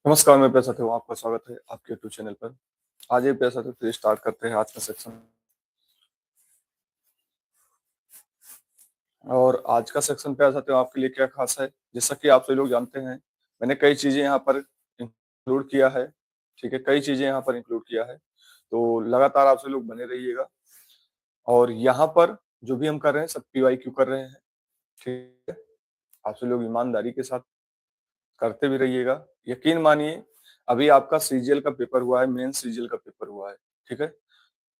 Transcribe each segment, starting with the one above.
नमस्कार मेरे प्यारे साथियों, आपका स्वागत है आपके यूट्यूब चैनल पर। आज ये प्यारे साथियों फिर स्टार्ट करते हैं आज का सेक्शन। और आज का सेक्शन प्यारे साथियों आपके लिए क्या खास है, जैसा कि आप सभी लोग जानते हैं, मैंने कई चीजें यहाँ पर इंक्लूड किया है। ठीक है, कई चीजें यहाँ पर इंक्लूड किया है, तो लगातार आप सभी लोग बने रहिएगा। और यहाँ पर जो भी हम कर रहे हैं सब PYQ कर रहे हैं। ठीक है, आप सभी लोग ईमानदारी के साथ करते भी रहिएगा। यकीन मानिए, अभी आपका सीजीएल का पेपर हुआ है, मेन सीजीएल का पेपर हुआ है। ठीक है,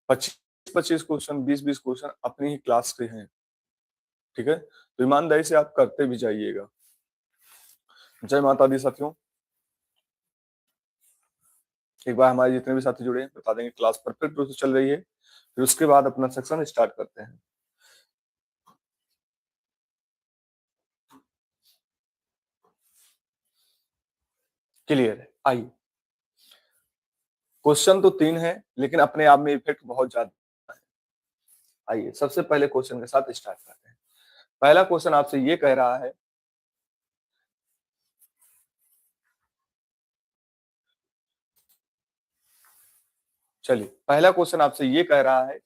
25-25 क्वेश्चन, 20-20 क्वेश्चन अपनी ही क्लास के हैं। ठीक है, तो ईमानदारी से आप करते भी जाइएगा। जय माता दी साथियों। एक बार हमारे जितने भी साथी जुड़े हैं बता देंगे क्लास परफेक्ट रूप से चल रही है, फिर उसके बाद अपना सेक्शन स्टार्ट करते हैं। क्लियर है? आइए, क्वेश्चन तो 3 है लेकिन अपने आप में इफेक्ट बहुत ज्यादा है। आइए सबसे पहले क्वेश्चन के साथ स्टार्ट करते हैं। पहला क्वेश्चन आपसे ये कह रहा है, चलिए पहला क्वेश्चन आपसे ये कह रहा है,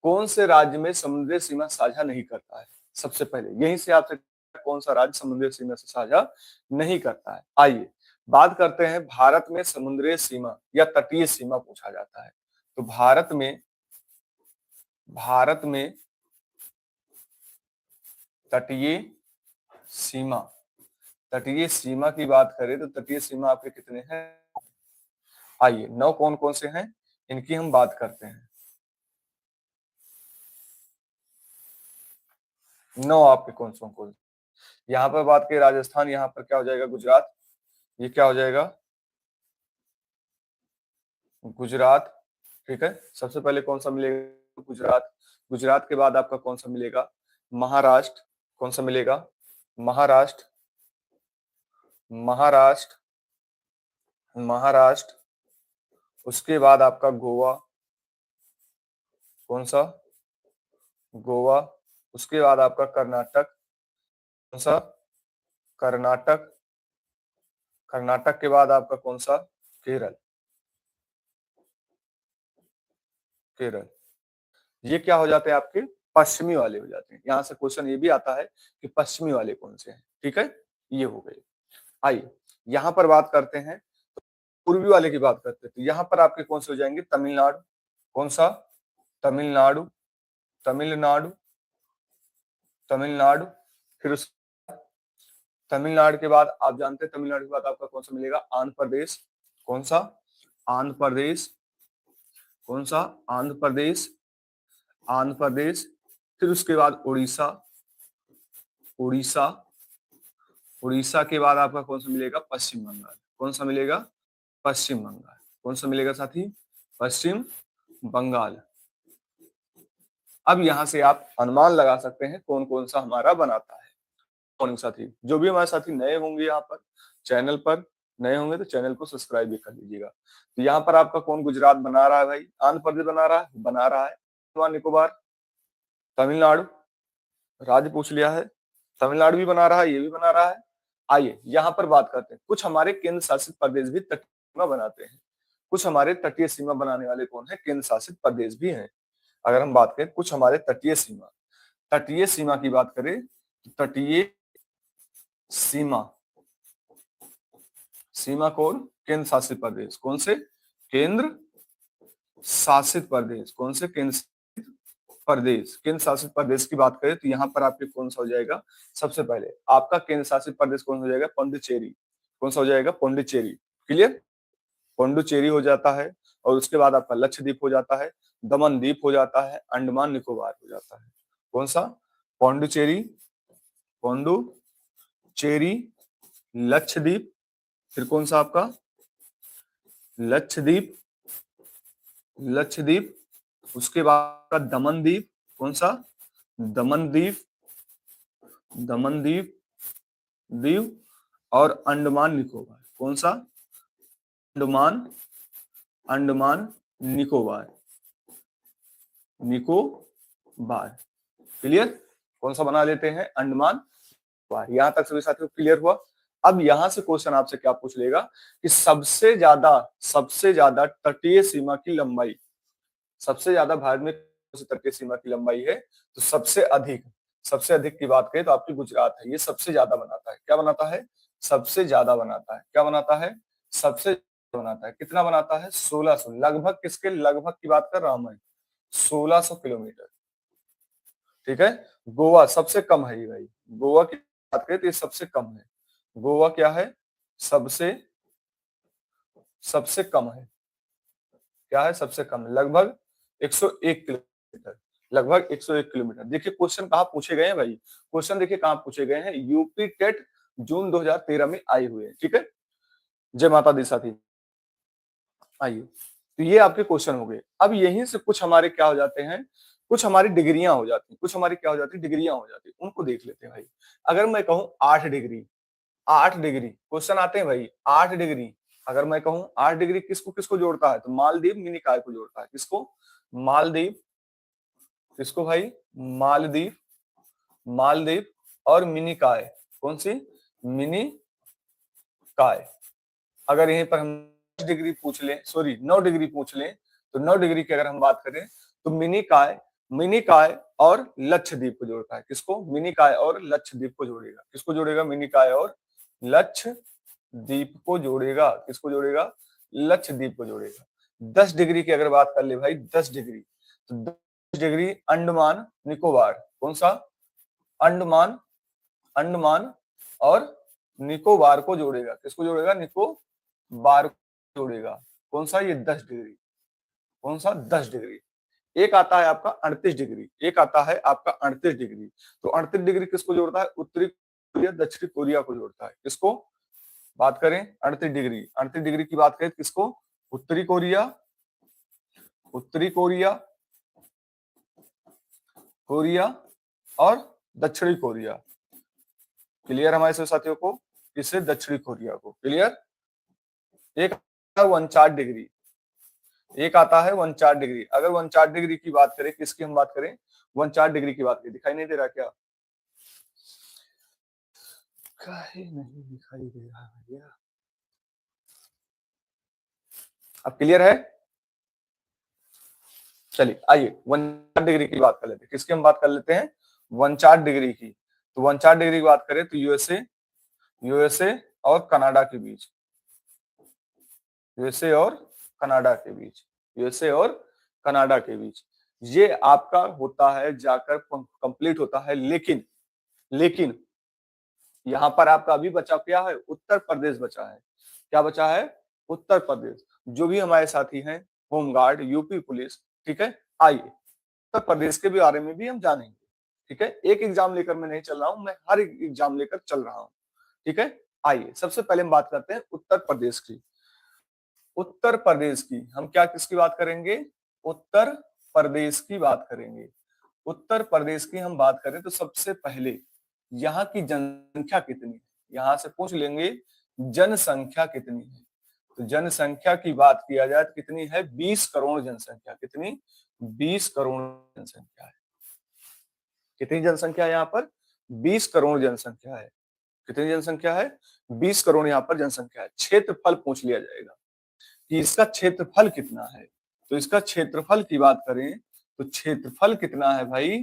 कौन से राज्य में समुद्री सीमा साझा नहीं करता है? सबसे पहले यहीं से आपसे कौन सा राज्य समुद्री सीमा से साझा नहीं करता है। आइए बात करते हैं, भारत में समुद्री सीमा या तटीय सीमा पूछा जाता है, तो भारत में तटीय सीमा, तटीय सीमा की बात करें तो तटीय सीमा आपके कितने हैं? आइए 9 कौन कौन से हैं इनकी हम बात करते हैं। 9 आपके कौन कौन? यहाँ पर बात करें राजस्थान, यहाँ पर क्या हो जाएगा? गुजरात। ये क्या हो जाएगा? गुजरात। ठीक है, सबसे पहले कौन सा मिलेगा? गुजरात। गुजरात के बाद आपका कौन सा मिलेगा? महाराष्ट्र। कौन सा मिलेगा? महाराष्ट्र। महाराष्ट्र, महाराष्ट्र। उसके बाद आपका गोवा। कौन सा? गोवा। उसके बाद आपका कर्नाटक। कौन सा? कर्नाटक। कर्नाटक के बाद आपका कौन सा? केरल। केरल। ये क्या हो जाते हैं? आपके पश्चिमी वाले हो जाते हैं। यहाँ से क्वेश्चन ये भी आता है कि पश्चिमी वाले कौन से हैं। ठीक है, ये हो गए। आइए यहाँ पर बात करते हैं, पूर्वी वाले की बात करते हैं, तो यहाँ पर आपके कौन से हो जाएंगे? तमिलनाडु। कौन सा? तमिलनाडु। तमिलनाडु। तमिलनाडु। फिर उस तमिलनाडु के बाद आप जानते हैं, तमिलनाडु के बाद आपका कौन सा मिलेगा? आंध्र प्रदेश। कौन सा? आंध्र प्रदेश। कौन सा? आंध्र प्रदेश। आंध्र प्रदेश। फिर उसके बाद उड़ीसा। उड़ीसा। उड़ीसा के बाद आपका कौन सा मिलेगा? पश्चिम बंगाल। कौन सा मिलेगा? पश्चिम बंगाल। कौन सा मिलेगा साथी? पश्चिम बंगाल। अब यहां से आप अनुमान लगा सकते हैं कौन कौन सा हमारा बनाता है। कौन साथी, जो भी हमारे साथी नए होंगे यहाँ पर चैनल पर, नए होंगे तो चैनल को सब्सक्राइब भी कर लीजिएगा। तो यहाँ पर आपका कौन गुजरात बना रहा है भाई? आंध्र प्रदेश बना रहा है, बना रहा है। अंडमान निकोबार, तमिलनाडु, राज्य पूछ लिया है, तमिलनाडु भी बना रहा है, ये भी बना रहा है। आइए यहाँ पर बात करते हैं, कुछ हमारे केंद्र शासित प्रदेश भी तटीय सीमा बनाते हैं। कुछ हमारे तटीय सीमा बनाने वाले कौन है? केंद्र शासित प्रदेश भी हैं। अगर हम बात करें कुछ हमारे तटीय सीमा, तटीय सीमा की बात करें, तटीय सीमा, सीमा कौन? केंद्र शासित प्रदेश। कौन से? केंद्र शासित प्रदेश। कौन से? केंद्र प्रदेश। केंद्र शासित प्रदेश की बात करें तो यहाँ पर आपके कौन सा हो जाएगा? सबसे पहले आपका केंद्र शासित प्रदेश कौन हो जाएगा? पौंडीचेरी। कौन सा हो जाएगा? पौंडीचेरी। क्लियर? पौंडीचेरी हो जाता है, और उसके बाद आपका लक्षद्वीप हो जाता है, दमन द्वीप हो जाता है, अंडमान निकोबार हो जाता है। कौन सा? पौंडीचेरी, पौंडुचेरी, लक्षद्वीप, फिर कौन सा आपका? लक्षद्वीप। लक्षद्वीप। उसके बाद का दमन द्वीप। कौन सा? दमन द्वीप। दमन द्वीप, द्वीप, और अंडमान निकोबार। कौन सा? अंडमान, अंडमान निकोबार, निकोबार। क्लियर? कौन सा बना लेते हैं? अंडमान निकोबार। यहां तक सभी साथियों क्लियर हुआ? अब यहां से क्वेश्चन आपसे क्या पूछ लेगा कि सबसे ज्यादा तटीय सीमा की लंबाई, सबसे ज्यादा भारत में कौन सी तटीय सीमा की लंबाई है? तो सबसे अधिक की बात करें तो आपकी गुजरात है, ये सबसे ज्यादा बनाता है। क्या बनाता है? सबसे ज्यादा बनाता है। क्या बनाता है? सबसे ज्यादा बनाता है। कितना बनाता है? 1600। लगभग किसके लगभग की बात कर रहा हूं मैं? 1600 किलोमीटर। ठीक है। गोवा सबसे कम है ये भाई, गोवा की बात करें तो ये सबसे कम है। गोवा क्या है? सबसे सबसे कम है। क्या है? सबसे कम, लगभग 101 किलोमीटर। लगभग 101 किलोमीटर। देखिए क्वेश्चन कहाँ पूछे गए हैं भाई, क्वेश्चन देखिए कहाँ पूछे गए हैं, यूपी टेट जून 2013 में आए हुए हैं। ठीक है। जय माता दी साथी। आइए, तो ये आपके क्वेश्चन हो गए। अब यहीं से कुछ हमारे क्या हो जाते हैं, कुछ हमारी डिग्रियां हो जाती हैं, कुछ हमारी क्या हो जाती है, डिग्रियां हो जाती है। उनको देख लेते हैं भाई। अगर मैं कहूं 8 डिग्री, 8 डिग्री क्वेश्चन आते हैं भाई। 8 डिग्री, अगर मैं कहूं 8 डिग्री किसको किसको जोड़ता है? तो मालदीव मिनिकॉय को जोड़ता है। किसको? मालदीव। किसको भाई? मालदीव। मालदीव और मिनिकॉय। कौन सी? मिनिकॉय। अगर यहीं पर हम 10 डिग्री पूछ लें, सॉरी 9 डिग्री पूछ लें, तो 9 डिग्री की अगर हम बात करें तो मिनिकॉय, मिनिकॉय और लक्षद्वीप को जोड़ता है। किसको? मिनिकॉय और लक्षद्वीप को जोड़ेगा। किसको जोड़ेगा? मिनिकॉय और लक्षद्वीप को जोड़ेगा। किसको जोड़ेगा? लक्षद्वीप को जोड़ेगा। 10 डिग्री की अगर बात कर ले भाई, 10 डिग्री, तो 10 डिग्री अंडमान निकोबार। कौन सा? अंडमान, अंडमान और निकोबार को जोड़ेगा। किसको जोड़ेगा? निकोबार को जोड़ेगा। कौन सा? ये 10 डिग्री। कौन सा? 10 डिग्री। एक आता है आपका 38 डिग्री, एक आता है आपका 38 डिग्री। तो 38 डिग्री किसको जोड़ता है? उत्तरी कोरिया दक्षिणी कोरिया को जोड़ता है। किसको बात करें? 38 डिग्री, 38 डिग्री की बात करें किसको? उत्तरी कोरिया, उत्तरी कोरिया, कोरिया और दक्षिणी कोरिया। क्लियर हमारे सब साथियों को? किससे? दक्षिणी कोरिया को। क्लियर। एक 49 डिग्री, एक आता है 49 डिग्री। अगर 49 डिग्री की बात करें, किसकी हम बात करें? 49 डिग्री की बात करें। दिखाई नहीं दे रहा क्या? काहे नहीं दिखाई दे रहा भैया? अब क्लियर है? चलिए आइए 49 डिग्री की बात कर लेते हैं। किसकी हम बात कर लेते हैं? 49 डिग्री की। तो 49 डिग्री की बात करें तो यूएसए, यूएसए और कनाडा के बीच, यूएसए और कनाडा के बीच, यूएसए और कनाडा के बीच ये आपका होता है, जाकर कंप्लीट होता है। लेकिन लेकिन यहां पर आपका अभी बचा क्या है? उत्तर प्रदेश बचा है। क्या बचा है? उत्तर प्रदेश। जो भी हमारे साथी हैं, होमगार्ड, यूपी पुलिस, ठीक है, आइए उत्तर प्रदेश के बारे में भी हम जानेंगे। ठीक है। एक एग्जाम लेकर मैं नहीं चल रहा हूं, मैं हर एक एग्जाम लेकर चल रहा हूं। ठीक है। आइए सबसे पहले हम बात करते हैं उत्तर प्रदेश की। उत्तर प्रदेश की हम क्या किसकी बात करेंगे? उत्तर प्रदेश की बात करेंगे। उत्तर प्रदेश की हम बात करें तो सबसे पहले यहाँ की जनसंख्या कितनी है? यहां से पूछ लेंगे जनसंख्या कितनी है। तो जनसंख्या की बात किया जाए तो कितनी है? 20 करोड़ जनसंख्या। कितनी? 20 करोड़ जनसंख्या है। कितनी जनसंख्या है यहाँ पर? 20 करोड़ जनसंख्या है। कितनी जनसंख्या है? 20 करोड़ यहाँ पर जनसंख्या है। क्षेत्रफल पूछ लिया जाएगा कि इसका क्षेत्रफल कितना है। तो इसका क्षेत्रफल की बात करें तो क्षेत्रफल कितना है भाई?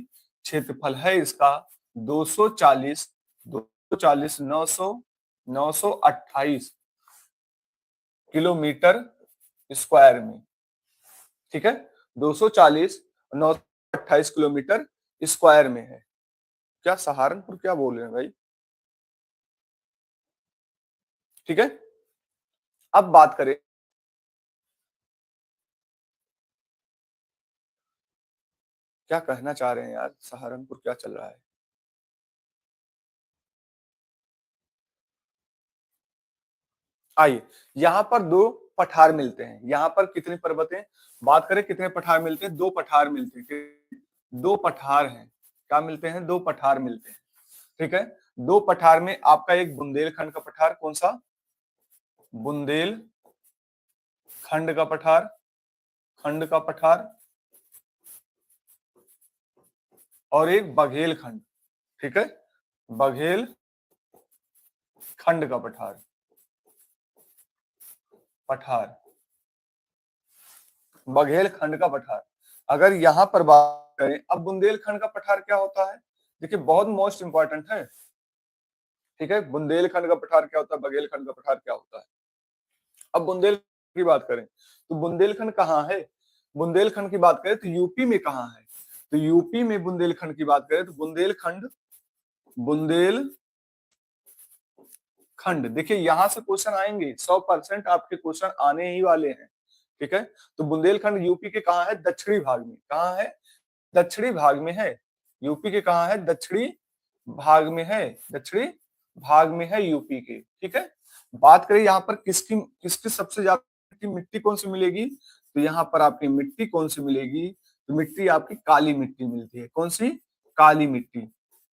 क्षेत्रफल है इसका 240, 240 928 किलोमीटर स्क्वायर में। ठीक है। 240 928 किलोमीटर स्क्वायर में है। क्या सहारनपुर क्या बोल रहे हैं भाई? ठीक है। अब बात करें, क्या कहना चाह रहे हैं यार, सहारनपुर क्या चल रहा है? आइए, यहाँ पर दो पठार मिलते हैं। यहाँ पर कितने पर्वत हैं? बात करें कितने पठार मिलते हैं? दो पठार मिलते हैं। दो पठार हैं। क्या मिलते हैं? दो पठार मिलते हैं। ठीक है। दो पठार में आपका एक बुंदेलखंड का पठार, कौन सा? बुंदेलखंड का पठार, खंड का पठार, और एक बघेलखंड। ठीक है। बघेल खंड का पठार, पठार, बघेलखंड का पठार। अगर यहां पर बात करें, अब बुंदेलखंड का पठार क्या होता है, देखिए बहुत मोस्ट इंपॉर्टेंट है, ठीक है। बुंदेलखंड का पठार क्या होता है, बघेलखंड का पठार क्या होता है। अब बुंदेलखंड की बात करें तो बुंदेलखंड कहाँ है, बुंदेलखंड की बात करें तो यूपी में कहाँ है, तो यूपी में बुंदेलखंड की बात करें तो बुंदेलखंड, बुंदेलखंड, देखिए यहां से क्वेश्चन आएंगे, 100% आपके क्वेश्चन आने ही वाले हैं, ठीक है। तो बुंदेलखंड यूपी के कहाँ है, दक्षिणी भाग में, कहाँ है, दक्षिणी भाग में है। यूपी के कहाँ है, दक्षिणी भाग में है, दक्षिणी भाग में है यूपी के, ठीक है। बात करें यहाँ पर किसकी किसकी सबसे ज्यादा मिट्टी कौन सी मिलेगी, तो यहाँ पर आपकी मिट्टी कौन सी मिलेगी, तो मिट्टी आपकी काली मिट्टी मिलती है। कौन सी, काली मिट्टी,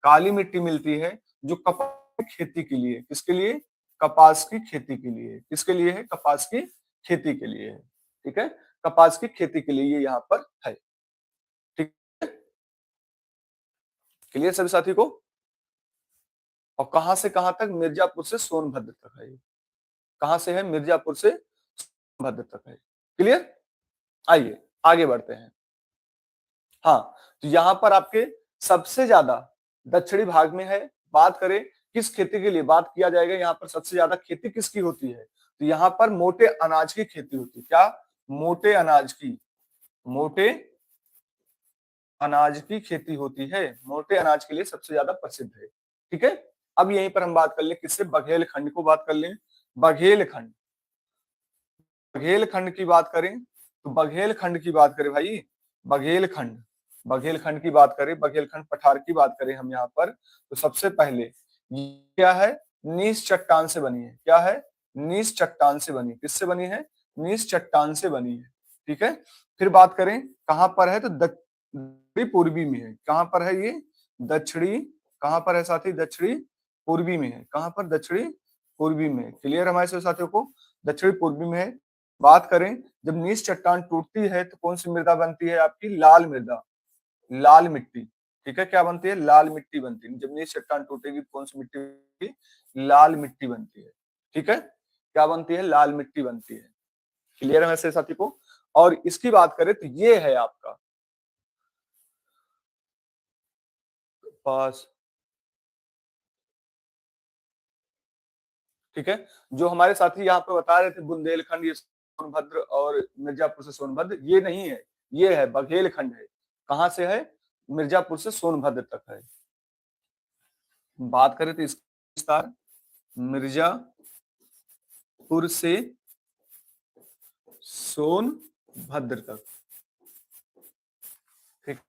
काली मिट्टी मिलती है, जो कपास की खेती के लिए, किसके लिए, कपास की खेती के लिए, किसके लिए है, कपास की खेती के लिए है, ठीक है। कपास की खेती के लिए ये यहाँ पर है, ठीक है। क्लियर सभी साथी को। और कहां से कहां तक, मिर्जापुर से सोनभद्र तक है, कहां से है, मिर्जापुर से सोनभद्र तक है। क्लियर, आइए आगे बढ़ते हैं। हाँ, तो यहां पर आपके सबसे ज्यादा दक्षिणी भाग में है। बात करें किस खेती के लिए बात किया जाएगा, यहाँ पर सबसे ज्यादा खेती किसकी होती है, तो यहाँ पर मोटे अनाज की खेती होती है। क्या, मोटे अनाज की, मोटे अनाज की खेती होती है, मोटे अनाज के लिए सबसे ज्यादा प्रसिद्ध है, ठीक है। अब यहीं पर हम बात कर ले किससे, बघेलखंड को बात कर लें। बघेलखंड, बघेलखंड की बात करें तो बघेलखंड की बात करें भाई, बघेलखंड, बघेलखंड की बात करें, बघेलखंड पठार की बात करें हम यहाँ पर, तो सबसे पहले ये क्या है, नीस चट्टान से बनी है। क्या है, नीस चट्टान से बनी, किससे बनी है, नीस चट्टान से बनी है, ठीक है। फिर बात करें कहां पर है, तो दक्षिणी पूर्वी में है। कहां पर है ये, दक्षिणी, कहां पर है साथी, दक्षिणी पूर्वी में है। कहां पर, दक्षिणी पूर्वी में। क्लियर हमारे से साथियों को, दक्षिणी पूर्वी में है। बात करें जब नीस चट्टान टूटती है तो कौन सी मृदा बनती है आपकी, लाल मृदा, लाल मिट्टी, ठीक है। क्या बनती है, लाल मिट्टी बनती है। जब नीस चट्टान टूटेगी तो कौन सी मिट्टी बनती है, लाल मिट्टी बनती है, ठीक है। क्या बनती है, लाल मिट्टी बनती है। क्लियर है वैसे साथी को। और इसकी बात करें तो ये है आपका पास, ठीक है। जो हमारे साथी यहाँ पे बता रहे थे बुंदेलखंड, ये सोनभद्र और मिर्जापुर से सोनभद्र, ये नहीं है, ये है बघेलखंड है। कहां से है, मिर्जापुर से सोनभद्र तक है। बात करें तो इसका विस्तार मिर्जापुर से सोनभद्र तक, ठीक,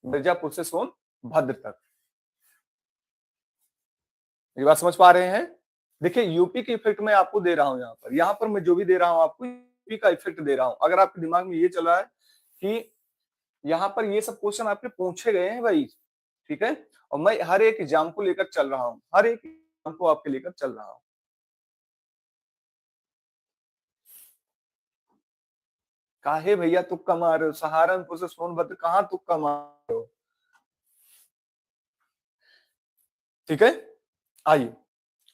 मिर्जापुर से सोनभद्र तक। ये बात समझ पा रहे हैं। देखिए यूपी के इफेक्ट मैं आपको दे रहा हूं, यहाँ पर मैं जो भी दे रहा हूं आपको यूपी का इफेक्ट दे रहा हूं। अगर आपके दिमाग में ये चल रहा है कि यहाँ पर ये सब क्वेश्चन आपके पूछे गए हैं भाई, ठीक है। और मैं हर एक एग्जाम को लेकर चल रहा हूँ, हर एक एग्जाम को आपके लेकर चल रहा हूँ। काहे भैया तुक्का मार रहे हो, सहारनपुर से सोनभद्र कहाँ तुक्का मार रहे हो, ठीक है। आइए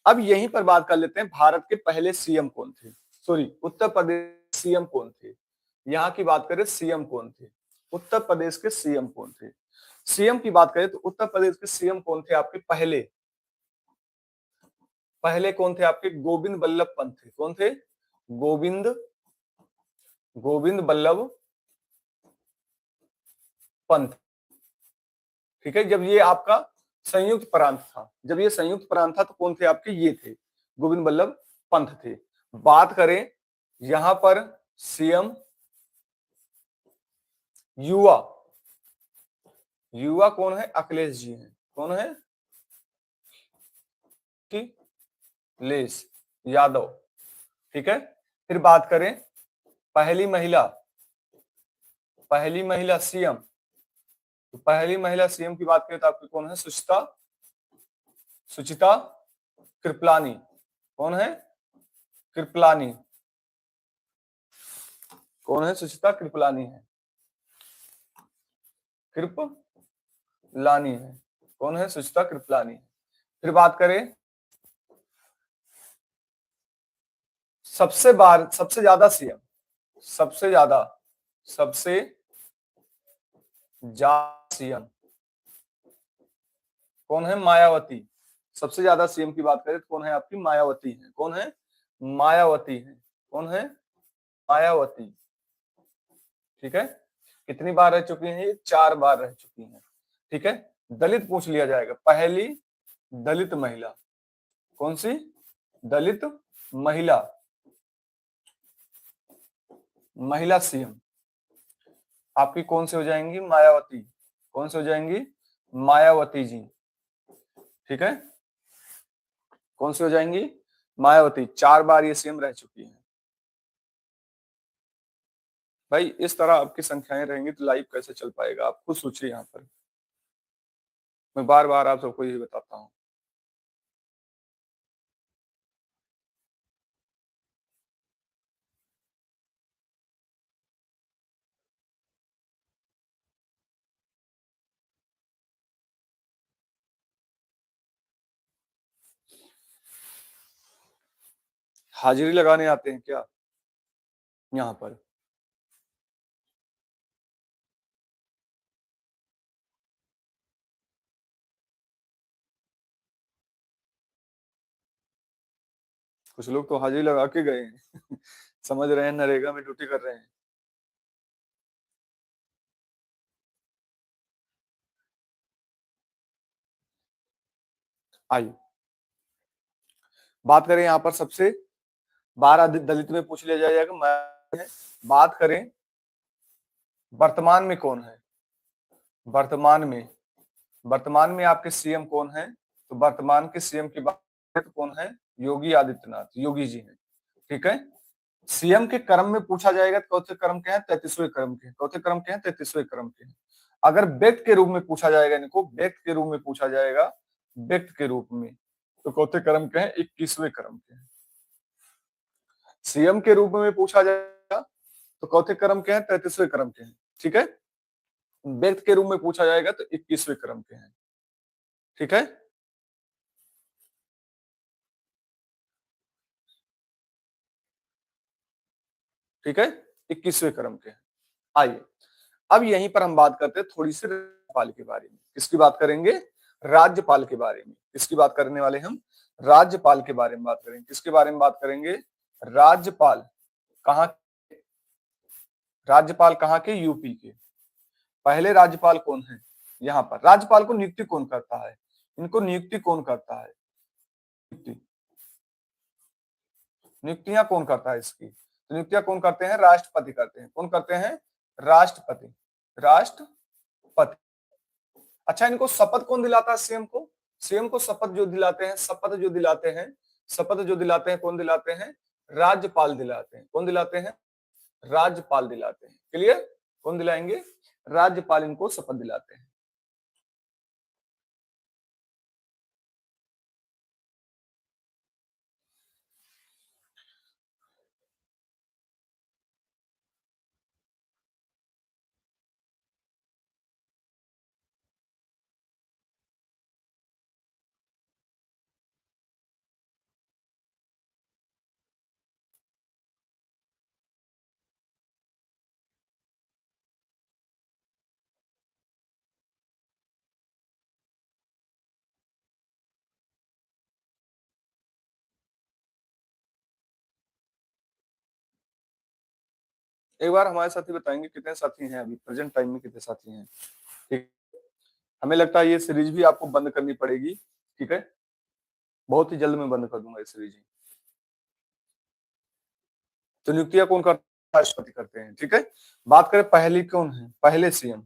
अब यहीं पर बात कर लेते हैं, भारत के पहले सीएम कौन थे, सॉरी उत्तर प्रदेश सीएम कौन थे। यहाँ की बात करें सीएम कौन थे, उत्तर प्रदेश के सीएम कौन थे। सीएम की बात करें तो उत्तर प्रदेश के सीएम कौन थे आपके पहले, पहले कौन थे आपके, गोविंद बल्लभ पंत थे। कौन थे, गोविंद, गोविंद बल्लभ पंत, ठीक है। जब ये आपका संयुक्त प्रांत था, जब ये संयुक्त प्रांत था तो कौन थे आपके, ये थे गोविंद बल्लभ पंत थे। बात करें यहां पर सीएम युवा, युवा कौन है, अखिलेश जी हैं। कौन है, अखिलेश यादव, ठीक है। फिर बात करें पहली महिला, पहली महिला सीएम, तो पहली महिला सीएम की बात करें तो आपकी कौन है, सुचिता, सुचिता कृपलानी। कौन है, कृपलानी, कौन है, सुचिता कृपलानी है, कृपलानी है, कौन है, सुचिता कृपलानी है। फिर बात करें सबसे ज्यादा सीएम, सबसे ज्यादा, सबसे ज्यादा सीएम कौन है? मायावती। सबसे ज्यादा सीएम की बात करें तो कौन है आपकी? मायावती है। कौन है? मायावती है। कौन है? मायावती। ठीक है, कितनी बार रह चुकी हैं ये? 4 बार रह चुकी हैं। ठीक है, दलित पूछ लिया जाएगा, पहली दलित महिला कौन सी? दलित महिला, महिला सीएम आपकी कौन सी हो जाएंगी? मायावती। कौन सी हो जाएंगी? मायावती जी। ठीक है, कौन सी हो जाएंगी? मायावती। 4 बार ये सीएम रह चुकी है। भाई इस तरह आपकी संख्याएं रहेंगी तो लाइव कैसे चल पाएगा? आप खुद सोचिए। यहाँ पर मैं बार बार आप सबको यही बताता हूँ। हाजिरी लगाने आते हैं क्या यहाँ पर? कुछ लोग तो हाजिरी लगा के गए हैं समझ रहे हैं, नरेगा में ड्यूटी कर रहे हैं। आइए बात करें यहाँ पर सबसे 12 दलित में पूछ लिया जाएगा। मैं बात करें वर्तमान में कौन है? वर्तमान में, वर्तमान में आपके सीएम कौन है? तो वर्तमान के सीएम की बात करें तो कौन है? योगी आदित्यनाथ, योगी जी हैं। ठीक है, सीएम के क्रम में पूछा जाएगा तो चौथे क्रम के हैं? 33वें क्रम के हैं। चौथे क्रम के हैं? 33वें क्रम के हैं। अगर व्यक्ति के रूप में पूछा जाएगा, इनको व्यक्ति के रूप में पूछा जाएगा, व्यक्ति के रूप में, तो चौथे क्रम के हैं? 21वें क्रम के हैं। सीएम के रूप में पूछा जाएगा तो चौथे क्रम के हैं? 33वें क्रम के हैं। ठीक है, व्यक्ति के रूप में पूछा जाएगा तो 21वें क्रम के हैं। ठीक है, ठीक है, 21वें क्रम के हैं। आइए अब यहीं पर हम बात करते हैं थोड़ी सी राज्यपाल के बारे में। किसकी बात करेंगे? राज्यपाल के बारे में। किसकी बात करने वाले हम? राज्यपाल के बारे में बात करेंगे। किसके बारे में बात करेंगे? राज्यपाल। कहाँ? राज्यपाल कहाँ के? यूपी के। पहले राज्यपाल कौन है? यहाँ पर राज्यपाल को नियुक्ति कौन करता है? इनको नियुक्ति कौन करता है? नियुक्ति, नियुक्तियां कौन करता है इसकी? तो नियुक्तियां कौन करते हैं? राष्ट्रपति करते हैं। कौन करते हैं? राष्ट्रपति। राष्ट्रपति। अच्छा, इनको शपथ कौन दिलाता है? सीएम को। सीएम को शपथ जो दिलाते हैं, शपथ जो दिलाते हैं, शपथ जो दिलाते हैं, कौन दिलाते हैं? राज्यपाल दिलाते हैं। कौन दिलाते हैं? राज्यपाल दिलाते हैं। क्लियर? कौन दिलाएंगे? राज्यपाल इनको शपथ दिलाते हैं। एक बार हमारे साथी बताएंगे कितने साथी हैं अभी प्रेजेंट टाइम में? कितने साथी हैं? ठीक, हमें लगता है ये सीरीज भी आपको बंद करनी पड़ेगी। ठीक है, बहुत ही जल्द मैं बंद कर दूंगा ये सीरीज। तो नियुक्तियां कौन करते हैं? राष्ट्रपति करते हैं। ठीक है, बात करें पहली कौन है? पहले सीएम,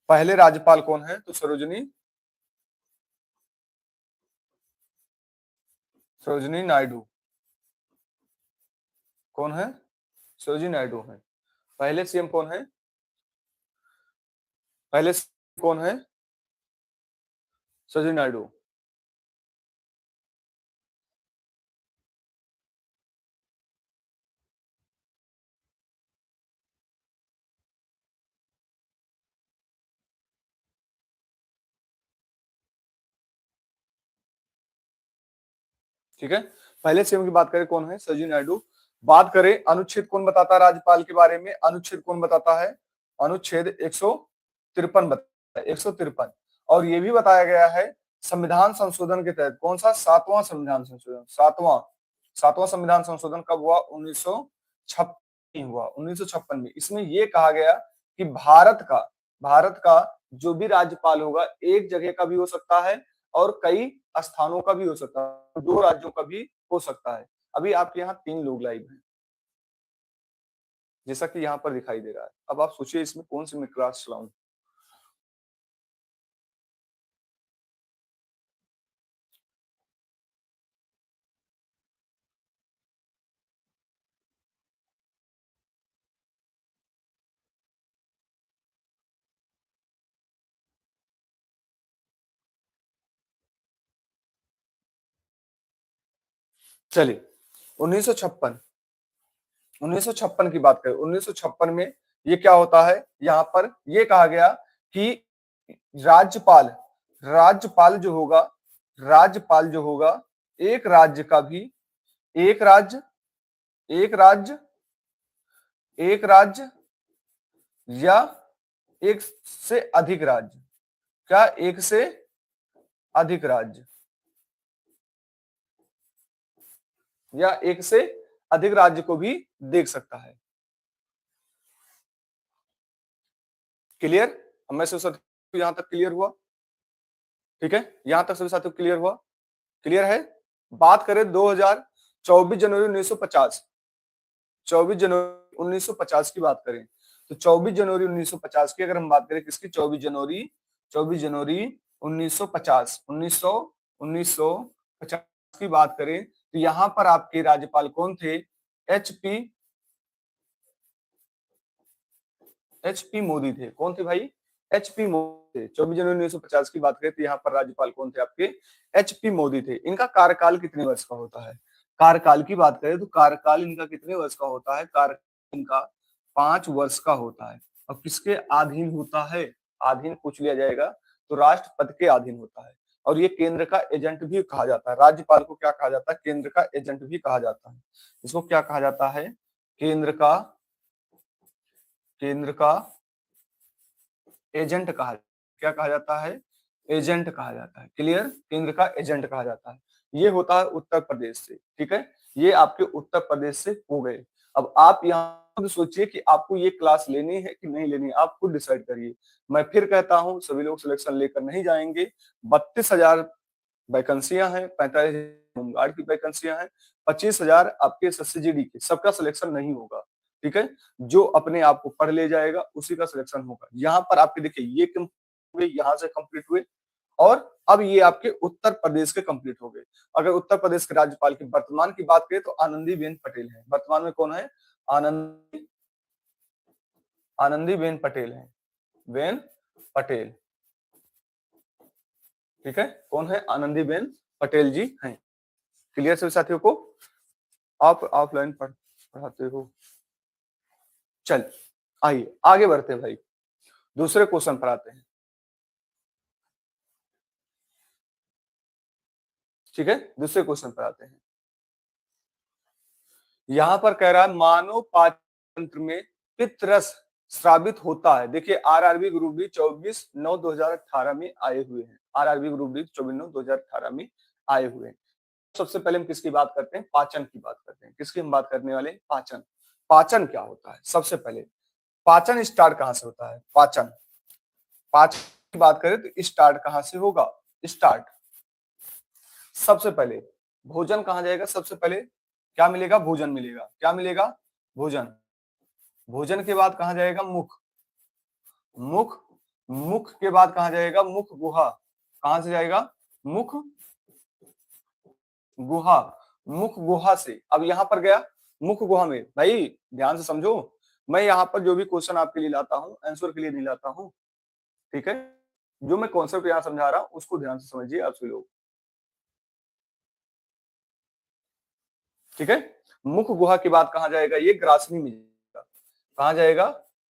पहले राज्यपाल कौन है? तो सरोजिनी, सरोजिनी नायडू। कौन है? सरोजिनी नायडू है। पहले सीएम कौन है? पहले सीएम कौन है? सरोजिनी नायडू। ठीक है, पहले सीएम की बात करें कौन है? सरोजिनी नायडू। बात करें अनुच्छेद कौन बताता है राज्यपाल के बारे में, अनुच्छेद कौन बताता है, अनुच्छेद 153 बताता है, 153। और ये भी बताया गया है संविधान संशोधन के तहत, कौन सा, 7वां संविधान संशोधन, सातवां संविधान संशोधन कब हुआ, 1956 हुआ, 1956 में। इसमें ये कहा गया कि भारत का जो भी राज्यपाल होगा एक जगह का भी हो सकता है और कई स्थानों का भी हो सकता है, 2 राज्यों का भी हो सकता है। अभी आपके यहाँ 3 लोग लाइव हैं, जैसा कि यहाँ पर दिखाई दे रहा है। अब आप सोचिए इसमें कौन सी मैं क्लास चलाऊं। चलिए 1956, 1956 की बात करें, 1956 में ये क्या होता है, यहाँ पर ये कहा गया कि राज्यपाल राज्यपाल जो होगा राज्यपाल जो होगा एक राज्य का भी, एक राज्य एक राज्य एक राज्य या एक से अधिक राज्य, क्या एक से अधिक राज्य या एक से अधिक राज्य को भी देख सकता है। क्लियर, हमें से यहां तक क्लियर हुआ, ठीक है, यहां तक सभी साथियों क्लियर हुआ, क्लियर है। बात करें 24 जनवरी 1950, 24 जनवरी 1950 की बात करें तो 24 जनवरी 1950 की अगर हम बात करें, किसकी, 24 जनवरी 1950, 1950 की बात करें तो यहां पर आपके राज्यपाल कौन थे, एचपी मोदी थे। कौन थे भाई, एचपी मोदी थे। 24 जनवरी 1950 की बात करें तो यहाँ पर राज्यपाल कौन थे आपके, एचपी मोदी थे। इनका कार्यकाल कितने वर्ष का होता है, कार्यकाल की बात करें तो कार्यकाल इनका कितने वर्ष का होता है, कार्यकाल इनका 5 वर्ष का होता है। अब किसके अधीन होता है, अधीन पूछ लिया जाएगा तो राष्ट्रपति के अधीन होता है। और ये केंद्र का एजेंट भी कहा जाता है, राज्यपाल को क्या कहा जाता है, केंद्र का एजेंट भी कहा जाता है। इसको क्या कहा जाता है, केंद्र का एजेंट कहा, क्या कहा जाता है, एजेंट कहा जाता है। क्लियर, केंद्र का एजेंट कहा जाता है। ये होता है उत्तर प्रदेश से, ठीक है, ये आपके उत्तर प्रदेश से हो गए। अब आप यहाँ खुद सोचिए कि आपको ये क्लास लेनी है कि नहीं लेनी है, आप खुद डिसाइड करिए। मैं फिर कहता हूँ सभी लोग सिलेक्शन लेकर नहीं जाएंगे। 32,000 वैकेंसियां हैं, 45,000 होमगार्ड की वैकेंसियां हैं, 25,000 आपके SSGD के, सबका सिलेक्शन नहीं होगा, ठीक है। जो अपने आप को पढ़ ले जाएगा उसी का सिलेक्शन होगा। यहाँ पर आपके देखिए ये यहाँ से कंप्लीट हुए और अब ये आपके उत्तर प्रदेश के कंप्लीट हो गए। अगर उत्तर प्रदेश के राज्यपाल की वर्तमान की बात करें तो आनंदीबेन पटेल है। वर्तमान में कौन है, आनंदीबेन पटेल है, बेन पटेल, ठीक है, कौन है, आनंदीबेन पटेल जी हैं। क्लियर सभी साथियों को, आप ऑफलाइन पढ़ाते हो। चल आइए आगे बढ़ते हैं भाई, दूसरे क्वेश्चन पर आते हैं, ठीक है, दूसरे क्वेश्चन पर आते हैं। यहां पर कह रहा है मानव पाचन तंत्र में पित्तरस स्रावित होता है। देखिए आरआरबी ग्रुप डी 24/9/2018 में आए हुए हैं, आरआरबी ग्रुप डी 24/9/2018 में आए हुए हैं। सबसे पहले हम किसकी बात करते हैं, पाचन की बात करते हैं। किसकी हम बात करने वाले, पाचन। पाचन क्या होता है, सबसे पहले पाचन स्टार्ट कहां से होता है, पाचन, पाचन की बात करें तो स्टार्ट कहां से होगा, स्टार्ट सबसे पहले भोजन कहां जाएगा, सबसे पहले क्या मिलेगा, भोजन मिलेगा, क्या मिलेगा, भोजन। भोजन के बाद कहां जाएगा, मुख, मुख, मुख के बाद कहां जाएगा, मुख गुहा, कहां से जाएगा, मुख गुहा, मुख गुहा से। अब यहां पर गया मुख गुहा में, भाई ध्यान से समझो, मैं यहाँ पर जो भी क्वेश्चन आपके लिए लाता हूँ आंसर के लिए नहीं लाता हूँ, ठीक है, जो मैं कॉन्सेप्ट यहाँ समझा रहा हूँ उसको ध्यान से समझिए आप सभी लोग, ठीक है। मुख गुहा की बात कहां जाएगा, ये ग्रासनी में जाएगा, कहां जाएगा,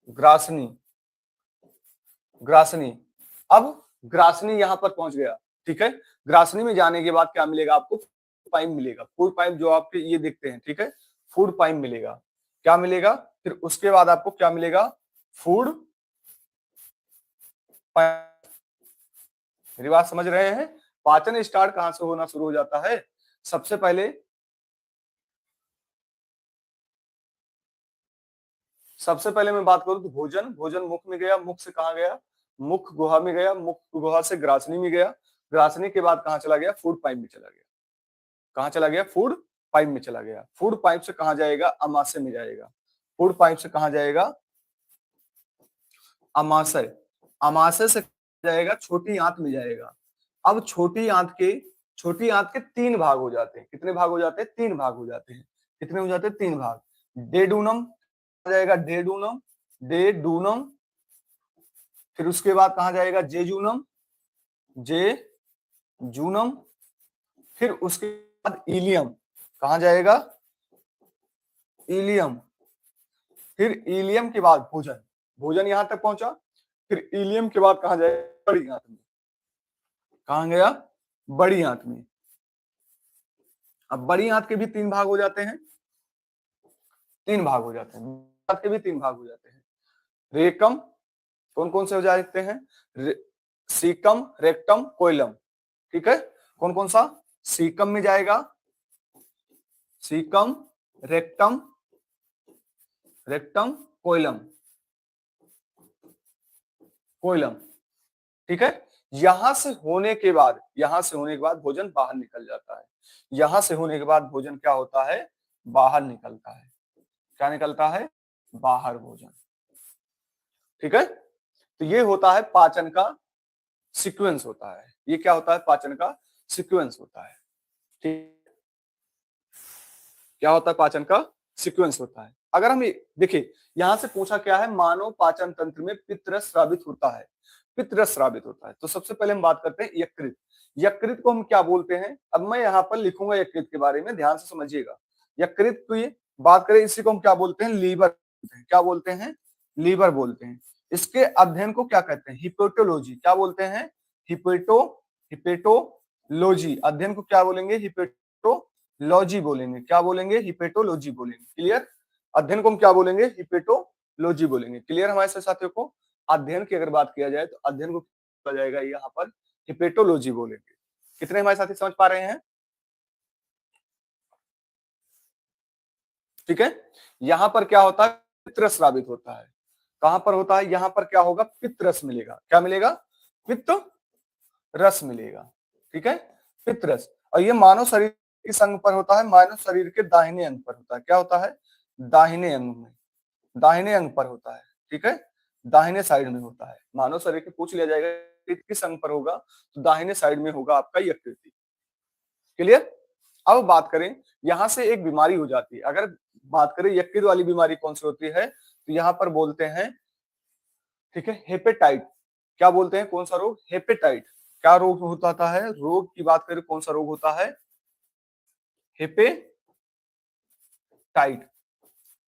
ग्रासनी, ग्रासनी। अब ग्रासनी यहां पर पहुंच गया, ठीक है। ग्रासनी में जाने के बाद क्या मिलेगा आपको, पाइप मिलेगा, फूड पाइप जो आपके ये देखते हैं, ठीक है, फूड पाइप मिलेगा। क्या मिलेगा? फिर उसके बाद आपको क्या मिलेगा? Food pipe. मेरी बात समझ रहे हैं? पाचन स्टार्ट कहां से होना शुरू हो जाता है? सबसे पहले मैं बात करूं तो भोजन, मुख में गया, मुख से कहां गया? मुख गुहा में गया, मुख गुहा से ग्रासनी में गया, ग्रासनी के बाद कहां चला गया? फूड पाइप में चला गया। कहां चला गया? फूड पाइप में चला गया। फूड पाइप से कहां जाएगा? अमाशय में जाएगा। फूड पाइप से कहां जाएगा? अमाशय। अमाशय से जाएगा छोटी आंत में जाएगा। अब छोटी आंत के 3 भाग हो जाते हैं। कितने भाग हो जाते हैं? 3 भाग हो जाते हैं। कितने हो जाते हैं? 3 भाग। डेडूनम जाएगा, डेडूनम, डेडूनम। फिर उसके बाद कहां जाएगा? जेजूनम, जेजूनम। फिर उसके बाद इलियम। कहां जाएगा? इलियम। फिर इलियम के बाद भोजन, भोजन यहां तक पहुंचा। फिर इलियम के बाद कहां जाएगा? बड़ी आंत में। कहां गया? बड़ी आंत में। अब बड़ी आंत के भी 3 भाग हो जाते हैं। 3 भाग हो जाते हैं। आंत के भी 3 भाग हो जाते हैं। रेकम, कौन कौन से हो जाते हैं? Caecum, rectum, colon. ठीक है, कौन कौन सा? सीकम में जाएगा, caecum, rectum, rectum, colon, colon. ठीक है, यहां से होने के बाद भोजन बाहर निकल जाता है। यहां से होने के बाद भोजन क्या होता है? बाहर निकलता है। क्या निकलता है? बाहर भोजन। ठीक है, तो ये होता है पाचन का सीक्वेंस होता है। ये क्या होता है? पाचन का सीक्वेंस होता है। ठीक, क्या होता है? पाचन का सीक्वेंस होता है। अगर हम देखिए, यहां से पूछा क्या है? मानव पाचन तंत्र में पित्तरस स्रावित होता है। पित्तरस स्रावित होता है। तो सबसे पहले हम बात करते हैं यकृत। यकृत को हम क्या बोलते हैं? अब मैं यहाँ पर लिखूंगा यकृत के बारे में, ध्यान से समझिएगा। यकृत की बात करें, इसी को हम क्या बोलते हैं? लीवर। क्या बोलते हैं? लीवर बोलते हैं। इसके अध्ययन को क्या कहते हैं? हिपेटोलॉजी। क्या बोलते हैं? हिपेटोलॉजी। अध्ययन को क्या बोलेंगे? हिपेटोलॉजी बोलेंगे। क्या बोलेंगे? हिपेटोलॉजी बोलेंगे। क्लियर? अध्ययन को हम क्या बोलेंगे? हिपेटोलॉजी बोलेंगे। क्लियर हमारे साथियों को? अध्ययन की अगर बात किया जाए तो अध्ययन को बोला जाएगा यहाँ पर हिपेटोलॉजी बोलेंगे। कितने हमारे साथी समझ पा रहे हैं? ठीक है, यहां पर क्या होता है? पित्तरस स्रावित होता है। कहां पर होता है? यहां पर क्या होगा? पित्त रस मिलेगा। क्या मिलेगा? पित्त रस मिलेगा। ठीक है, पित्त रस। और ये मानव शरीर किस अंग पर होता है? मानव शरीर के दाहिने अंग पर होता है। क्या होता है? दाहिने अंग में, दाहिने अंग पर होता है। ठीक है, दाहिने साइड में होता है। मानव शरीर के पूछ लिया जाएगा किस अंग पर होगा, तो दाहिने साइड में होगा आपका यकृत। क्लियर? अब बात करें, यहां से एक बीमारी हो जाती है। अगर बात करें यकृत वाली बीमारी कौन सी होती है, तो यहां पर बोलते हैं, ठीक है, हेपेटाइट। क्या बोलते हैं? कौन सा रोग? हेपेटाइट। क्या रोग होता है? रोग की बात करें, कौन सा रोग होता है? हेपेटाइट।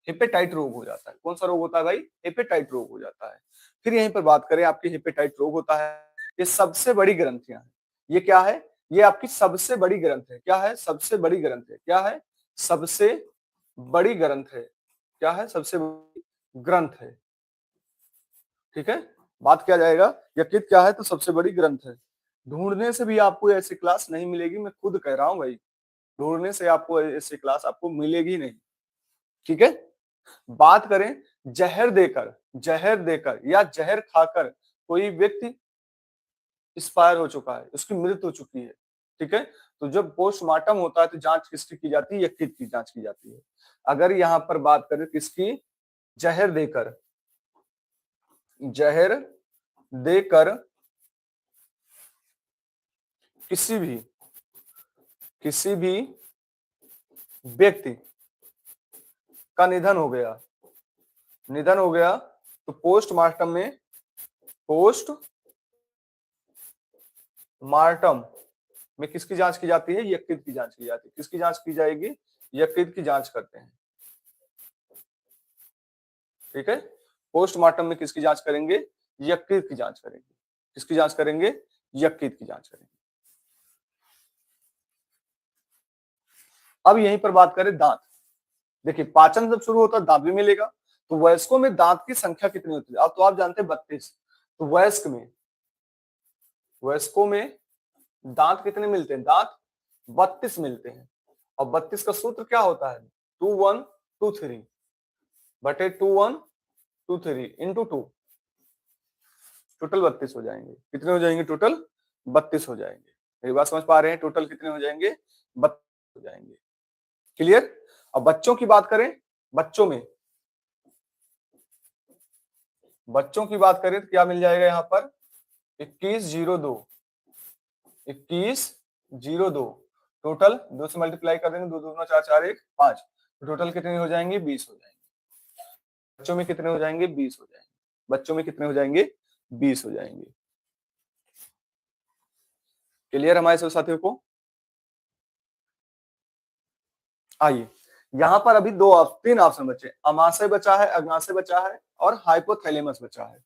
हेपेटाइट रोग हो जाता है। कौन सा रोग होता है भाई? हेपेटाइट रोग हो जाता है। फिर यहीं पर बात करें, आपकी हेपेटाइट रोग होता है। ये सबसे बड़ी ग्रंथियां हैं। ये क्या है? ये आपकी सबसे बड़ी ग्रंथ है। क्या है? सबसे बड़ी ग्रंथ है। क्या है? सबसे बड़ी ग्रंथ है। क्या है? सबसे बड़ी ग्रंथ है। ठीक है, बात किया जाएगा यकृत क्या है, तो सबसे बड़ी ग्रंथ है। ढूंढने से भी आपको ऐसी क्लास नहीं मिलेगी, मैं खुद कह रहा हूं भाई। ढूंढने से आपको ऐसी क्लास आपको मिलेगी नहीं। ठीक है, बात करें जहर देकर या जहर खाकर कोई व्यक्ति एक्सपायर हो चुका है, उसकी मृत्यु हो चुकी है। ठीक है, तो जब पोस्टमार्टम होता है तो जांच किसकी की जाती है? यकृत की जांच की जाती है। अगर यहां पर बात करें किसकी? जहर देकर, जहर देकर किसी भी व्यक्ति का निधन हो गया, तो पोस्टमार्टम में किसकी जांच की जाती है? यकृत की जांच की जाती है। किसकी जांच की जाएगी? यकृत की जांच करते हैं। ठीक है, पोस्टमार्टम में किसकी जांच करेंगे? यकृत की जांच करेंगे। किसकी जांच करेंगे? यकृत की जांच करेंगे। अब यहीं पर बात करें दांत। देखिए पाचन जब शुरू होता है दांत भी मिलेगा। तो वयस्कों में दांत की संख्या कितनी होती है? अब तो आप जानते हैं 32। तो वयस्कों में दांत कितने मिलते हैं? दांत 32 मिलते हैं। और 32 का सूत्र क्या होता है? 2123 बटे 2123 इंटू 2। टोटल 32 हो जाएंगे। कितने हो जाएंगे? टोटल 32 हो जाएंगे। मेरी बात समझ पा रहे हैं? टोटल कितने हो जाएंगे? 32 हो जाएंगे। क्लियर? अब बच्चों की बात करें, बच्चों की बात करें तो क्या मिल जाएगा यहाँ पर? 2102 2102। टोटल 2 से मल्टीप्लाई कर देंगे, 2 2 4 4 1 5। तो टोटल कितने हो जाएंगे? 20 हो जाएंगे। बच्चों में कितने हो जाएंगे? 20 हो जाएंगे। बच्चों में कितने हो जाएंगे? 20 हो जाएंगे। क्लियर हमारे सब साथियों को? आइए यहाँ पर अभी 3 ऑप्शन बचे। अमाशय बचा है, अग्नाशय बचा है और हाइपोथैलेमस बचा है।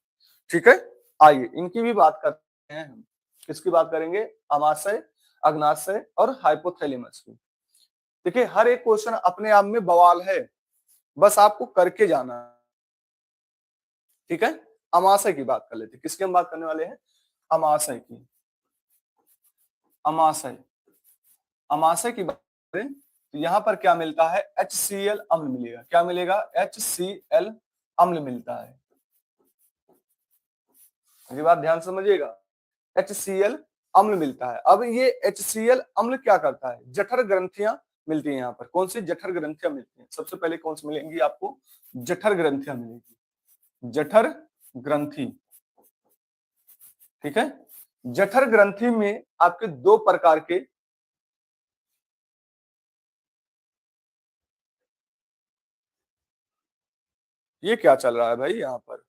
ठीक है, आइए इनकी भी बात करते हैं हम। किसकी बात करेंगे? अमाशय, अग्नाशय और हाइपोथैलेमस की। देखिए हर एक क्वेश्चन अपने आप में बवाल है, बस आपको करके जाना है। ठीक है, अमाशय की बात कर लेते हैं। किसकी हम बात करने वाले हैं? अमाशय की। अमाशय की बात करें तो यहाँ पर क्या मिलता है? HCl अम्ल मिलेगा। क्या मिलेगा? HCl अम्ल मिलता है। मेरी बात ध्यान समझिएगा, HCl अम्ल मिलता है। अब ये HCl अम्ल क्या करता है? जठर ग्रंथियां मिलती है यहाँ पर। कौन सी जठर ग्रंथियां मिलती हैं? सबसे पहले कौन सी मिलेंगी आपको? जठर ग्रंथियां मिलेगी। जठर ग्रंथि। ठीक है, जठर ग्रंथि में आपके 2 प्रकार के ये क्या चल रहा है भाई? यहाँ पर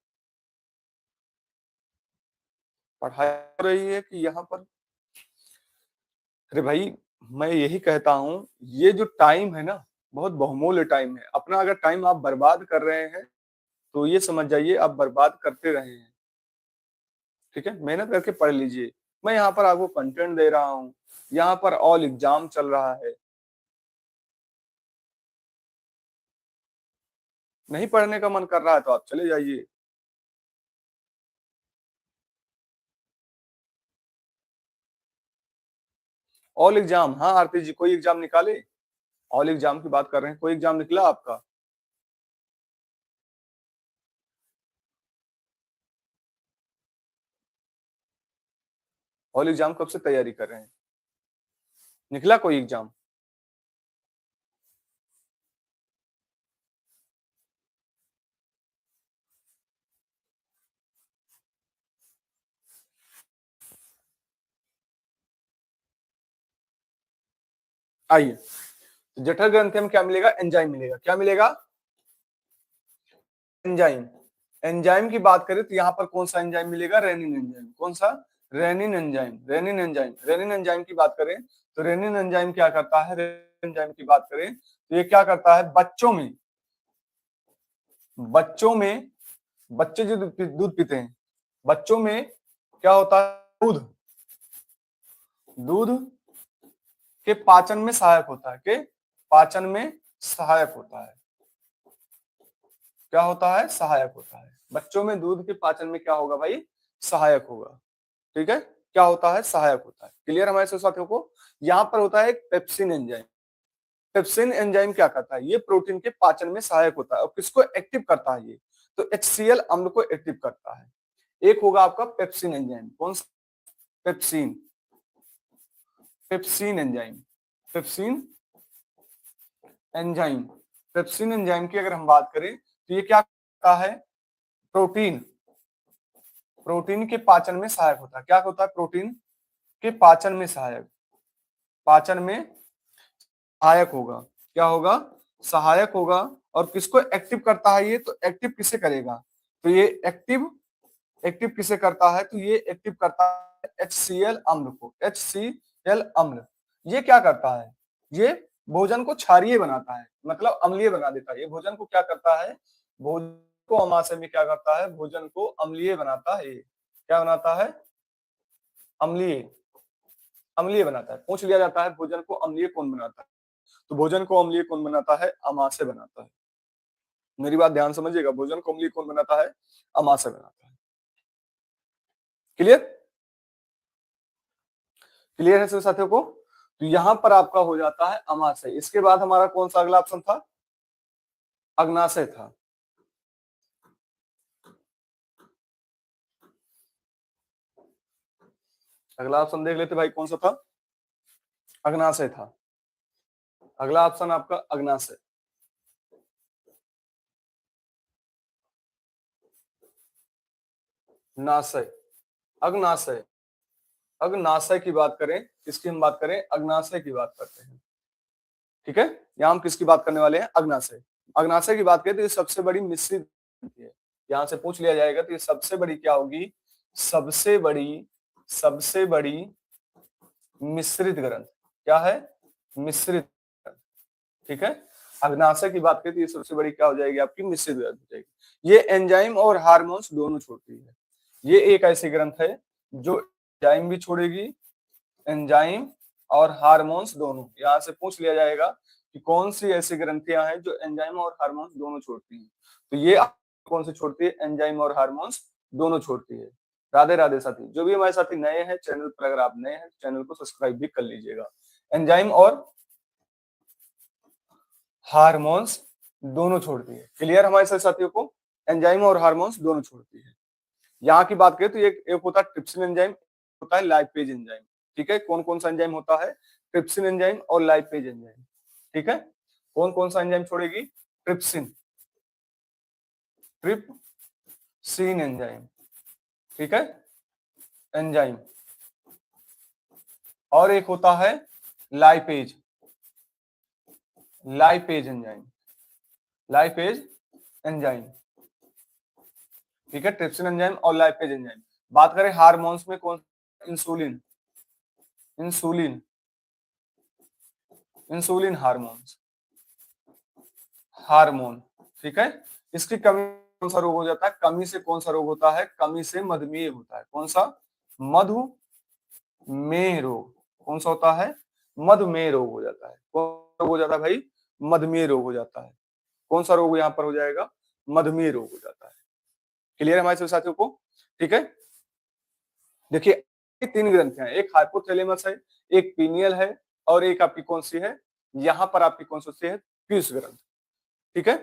पढ़ाई हो रही है कि यहाँ पर? अरे भाई मैं यही कहता हूं, ये जो टाइम है ना, बहुत बहुमूल्य टाइम है अपना। अगर टाइम आप बर्बाद कर रहे हैं तो ये समझ जाइए आप बर्बाद करते रहे हैं। ठीक है, मेहनत करके पढ़ लीजिए। मैं यहाँ पर आपको कंटेंट दे रहा हूँ, यहाँ पर ऑल एग्जाम चल रहा है। नहीं पढ़ने का मन कर रहा है तो आप चले जाइए। ऑल एग्जाम, हाँ आरती जी कोई एग्जाम निकाले? ऑल एग्जाम की बात कर रहे हैं, कोई एग्जाम निकला आपका? ऑल एग्जाम कब से तैयारी कर रहे हैं? निकला कोई एग्जाम? आइए, जठर ग्रंथि में क्या मिलेगा? एंजाइम मिलेगा। क्या मिलेगा? एंजाइम। एंजाइम की बात करें तो यहाँ पर कौन सा एंजाइम मिलेगा? Rennin enzyme. कौन सा? Rennin enzyme. रेनिन एंजाइम की बात करें तो रेनिन एंजाइम क्या करता है? रेनिन एंजाइम की बात करें तो ये क्या करता है? बच्चों में बच्चे जो दूध पीते हैं, बच्चों में क्या होता है? दूध के पाचन में सहायक होता है। के पाचन में सहायक होता है। क्या होता है? सहायक होता है। बच्चों में दूध के पाचन में क्या होगा भाई? सहायक होगा। ठीक है, क्या होता है? सहायक होता है। क्लियर हमारे साथियों को? यहाँ पर होता है एक पेप्सिन एंजाइम। पेप्सिन एंजाइम क्या करता है? ये प्रोटीन के पाचन में सहायक होता है। और किसको एक्टिव करता है ये? तो HCl अम्ल को एक्टिव करता है। एक होगा आपका पेप्सिन एंजाइम। कौन सा? Pepsin. Pepsin enzyme. Pepsin enzyme. Pepsin enzyme की अगर हम बात करें तो ये क्या करता है? प्रोटीन प्रोटीन के पाचन में सहायक होता है। क्या होता है? प्रोटीन के पाचन में सहायक। पाचन में सहायक होगा। क्या होगा? सहायक होगा। और किसको एक्टिव करता है ये? तो एक्टिव किसे करेगा? तो ये एक्टिव एक्टिव किसे करता है? तो ये एक्टिव करता है HCl अम्ल को। HCl अम्ल ये क्या करता है? ये भोजन को क्षारीय बनाता है, मतलब अम्लीय बना देता है। ये भोजन को क्या करता है? भोजन को अमाशय में क्या करता है? भोजन को अम्लीय बनाता है। क्या बनाता है? अम्लीय। अम्लीय बनाता है। पूछ लिया जाता है भोजन को अम्लीय कौन बनाता है? तो भोजन को अम्लीय कौन बनाता है? अमाशय बनाता है। मेरी बात ध्यान समझिएगा, भोजन को अम्लीय कौन बनाता है? अमाशय बनाता है। क्लियर? क्लियर है सभी साथियों को? तो यहां पर आपका हो जाता है अमाशय। इसके बाद हमारा कौन सा अगला ऑप्शन था? अग्नाशय था। अगला ऑप्शन देख लेते भाई, कौन सा था? अग्नाशय था। अगला ऑप्शन आपका अग्नाशय। नाशय, अग्नाशय। अग्नाशय की बात करें, इसकी हम बात करें, अग्नाशय की बात करते हैं। ठीक है, यहाँ हम किसकी बात करने वाले हैं? अग्नाशय। अग्नाशय की बात करें तो ये सबसे बड़ी मिश्रित है। यहाँ से पूछ लिया जाएगा तो ये सबसे बड़ी क्या होगी? सबसे बड़ी मिश्रित ग्रंथ। क्या है? मिश्रित। ठीक है, अग्नाशय की बात करें तो ये सबसे बड़ी क्या हो जाएगी? आपकी मिश्रित ग्रंथ हो जाएगी। ये एंजाइम और हार्मोन्स दोनों छोड़ती है। ये एक ऐसी ग्रंथ है जो एंजाइम भी छोड़ेगी, एंजाइम और हार्मोन्स दोनों। यहाँ से पूछ लिया जाएगा कि कौन सी ऐसी ग्रंथियां हैं जो एंजाइम और हार्मोन्स दोनों छोड़ती हैं, तो ये कौन सी छोड़ती है? एंजाइम और हार्मोन्स दोनों छोड़ती है। राधे राधे साथी, जो भी हमारे साथी नए हैं चैनल पर, अगर आप नए हैं चैनल को सब्सक्राइब भी कर लीजिएगा। एंजाइम और हार्मोन्स दोनों छोड़ती है। क्लियर हमारे सारे साथियों को? एंजाइम और हार्मोन्स दोनों छोड़ती है। यहाँ की बात करें तो एक होता है ट्रिप्सिन एंजाइम, होता है लाइपेज एंजाइम। ठीक है, कौन कौन सा एंजाइम होता है? ट्रिप्सिन एंजाइम और लाइपेज एंजाइम। ठीक है, कौन कौन सा एंजाइम छोड़ेगी? Trypsin, trypsin enzyme. ठीक है, एंजाइम। और एक होता है lipase, lipase enzyme, lipase enzyme. ठीक है, ट्रिप्सिन एंजाइम और लाइपेज एंजाइम। बात करें हार्मोन्स में कौन? Insulin, insulin, insulin hormones, hormone. ठीक है, इसकी कमी कौन सा रोग हो जाता है? कमी से कौन सा रोग होता है? कमी से मधुमेह होता है। कौन सा? मधुमेह रोग। कौन सा होता है? मधुमेह रोग हो जाता है। कौन सा रोग हो जाता है भाई? मधुमेह रोग हो जाता है। कौन सा रोग यहाँ पर हो जाएगा? मधुमेह रोग हो जाता है। क्लियर है हमारे सभी साथियों को? ठीक है, देखिए तीन ग्रंथियां, एक हाइपोथैलेमस है, एक पीनियल है, और एक आपकी कौन सी है? यहाँ पर आपकी कौन सी है? पीयूष ग्रंथ। ठीक है,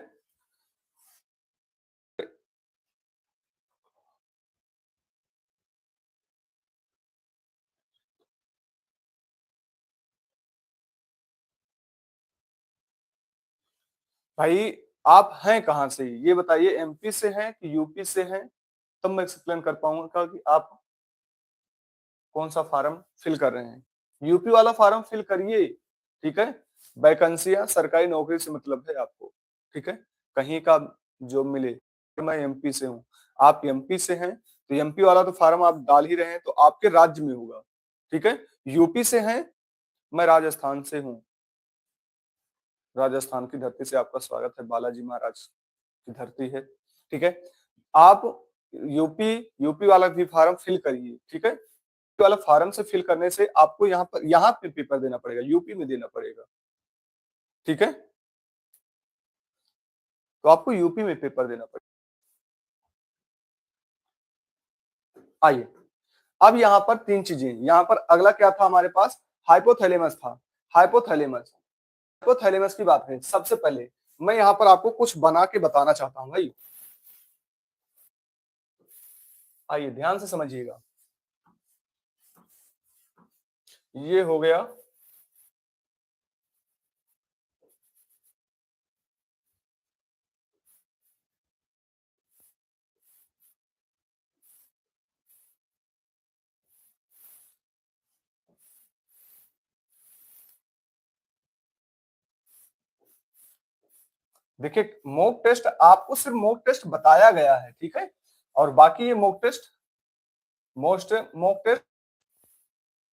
भाई आप हैं कहाँ से? ये बताइए, एमपी से हैं कि यूपी से हैं? तब मैं एक्सप्लेन कर पाऊंगा कि आप कौन सा फार्म फिल कर रहे हैं। यूपी वाला फार्म फिल करिए। ठीक है, वैकेंसियां सरकारी नौकरी से मतलब है आपको। ठीक है, कहीं का जॉब मिले। मैं एमपी से हूँ, आप एमपी से हैं, तो एमपी वाला तो फार्म आप डाल ही रहे हैं, तो आपके राज्य में होगा। ठीक है, यूपी से हैं, मैं राजस्थान से हूँ, राजस्थान की धरती से आपका स्वागत है, बालाजी महाराज की धरती है। ठीक है, आप यूपी यूपी वाला भी फार्म फिल करिए। ठीक है, यूपी वाला फार्म से फिल करने से आपको यहाँ पे पेपर देना पड़ेगा, यूपी में देना पड़ेगा। ठीक है, तो आपको यूपी में पेपर देना पड़ेगा। आइए, अब यहाँ पर तीन चीजें, यहाँ पर अगला क्या था हमारे पास? हाइपोथैलेमस था। हाइपोथैलेमस, हाइपोथैलेमस की बात है। सबसे पहले मैं यहाँ पर आपको कुछ बना के बताना चाहता हूँ भाई, आइए ध्यान से समझिएगा। ये हो गया देखिए, मॉक टेस्ट आपको सिर्फ मॉक टेस्ट बताया गया है। ठीक है, और बाकी ये मॉक टेस्ट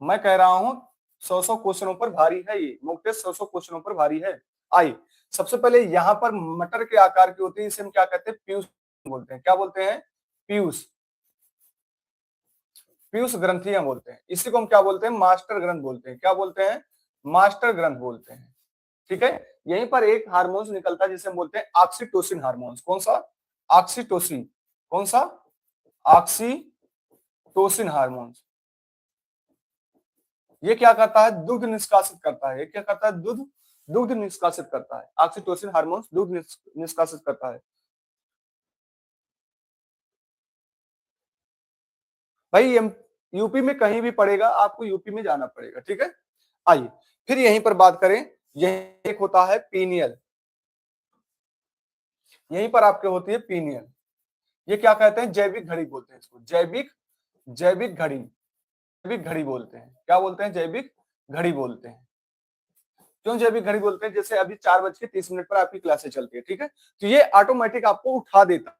मैं कह रहा हूं 100 क्वेश्चनों पर भारी है। ये मॉक टेस्ट 100 क्वेश्चनों पर भारी है। आइए, सबसे पहले यहाँ पर मटर के आकार की होती है, इसे हम क्या कहते हैं? पीयूष बोलते हैं। क्या बोलते हैं? पीयूष, पीयूष ग्रंथियां बोलते हैं। इसी को हम क्या बोलते हैं? मास्टर ग्रंथ बोलते हैं। क्या बोलते हैं? मास्टर ग्रंथ बोलते हैं। ठीक है। यहीं पर एक हार्मोन्स निकलता है जिसे हम बोलते हैं ऑक्सीटोसिन हार्मोन्स। कौन सा? ऑक्सीटोसिन। कौन सा? Oxytocin hormones. ये क्या करता है? दुग्ध निष्कासित करता है। ये क्या करता है? दुग्ध निष्कासित करता है। ऑक्सीटोसिन हार्मोन्स दुग्ध निष्कासित करता है। भाई यूपी में कहीं भी पड़ेगा, आपको यूपी में जाना पड़ेगा। ठीक है, आइए फिर यहीं पर बात करें। यह एक होता है पीनियल, यहीं पर आपके होती है पीनियल। ये क्या कहते हैं? जैविक घड़ी बोलते हैं इसको। जैविक जैविक घड़ी, जैविक घड़ी बोलते हैं। क्या बोलते हैं? जैविक घड़ी बोलते हैं। क्यों जैविक घड़ी बोलते हैं? जैसे अभी 4:30 पर आपकी क्लासेस चलती है, ठीक है, तो ये ऑटोमेटिक आपको उठा देता है।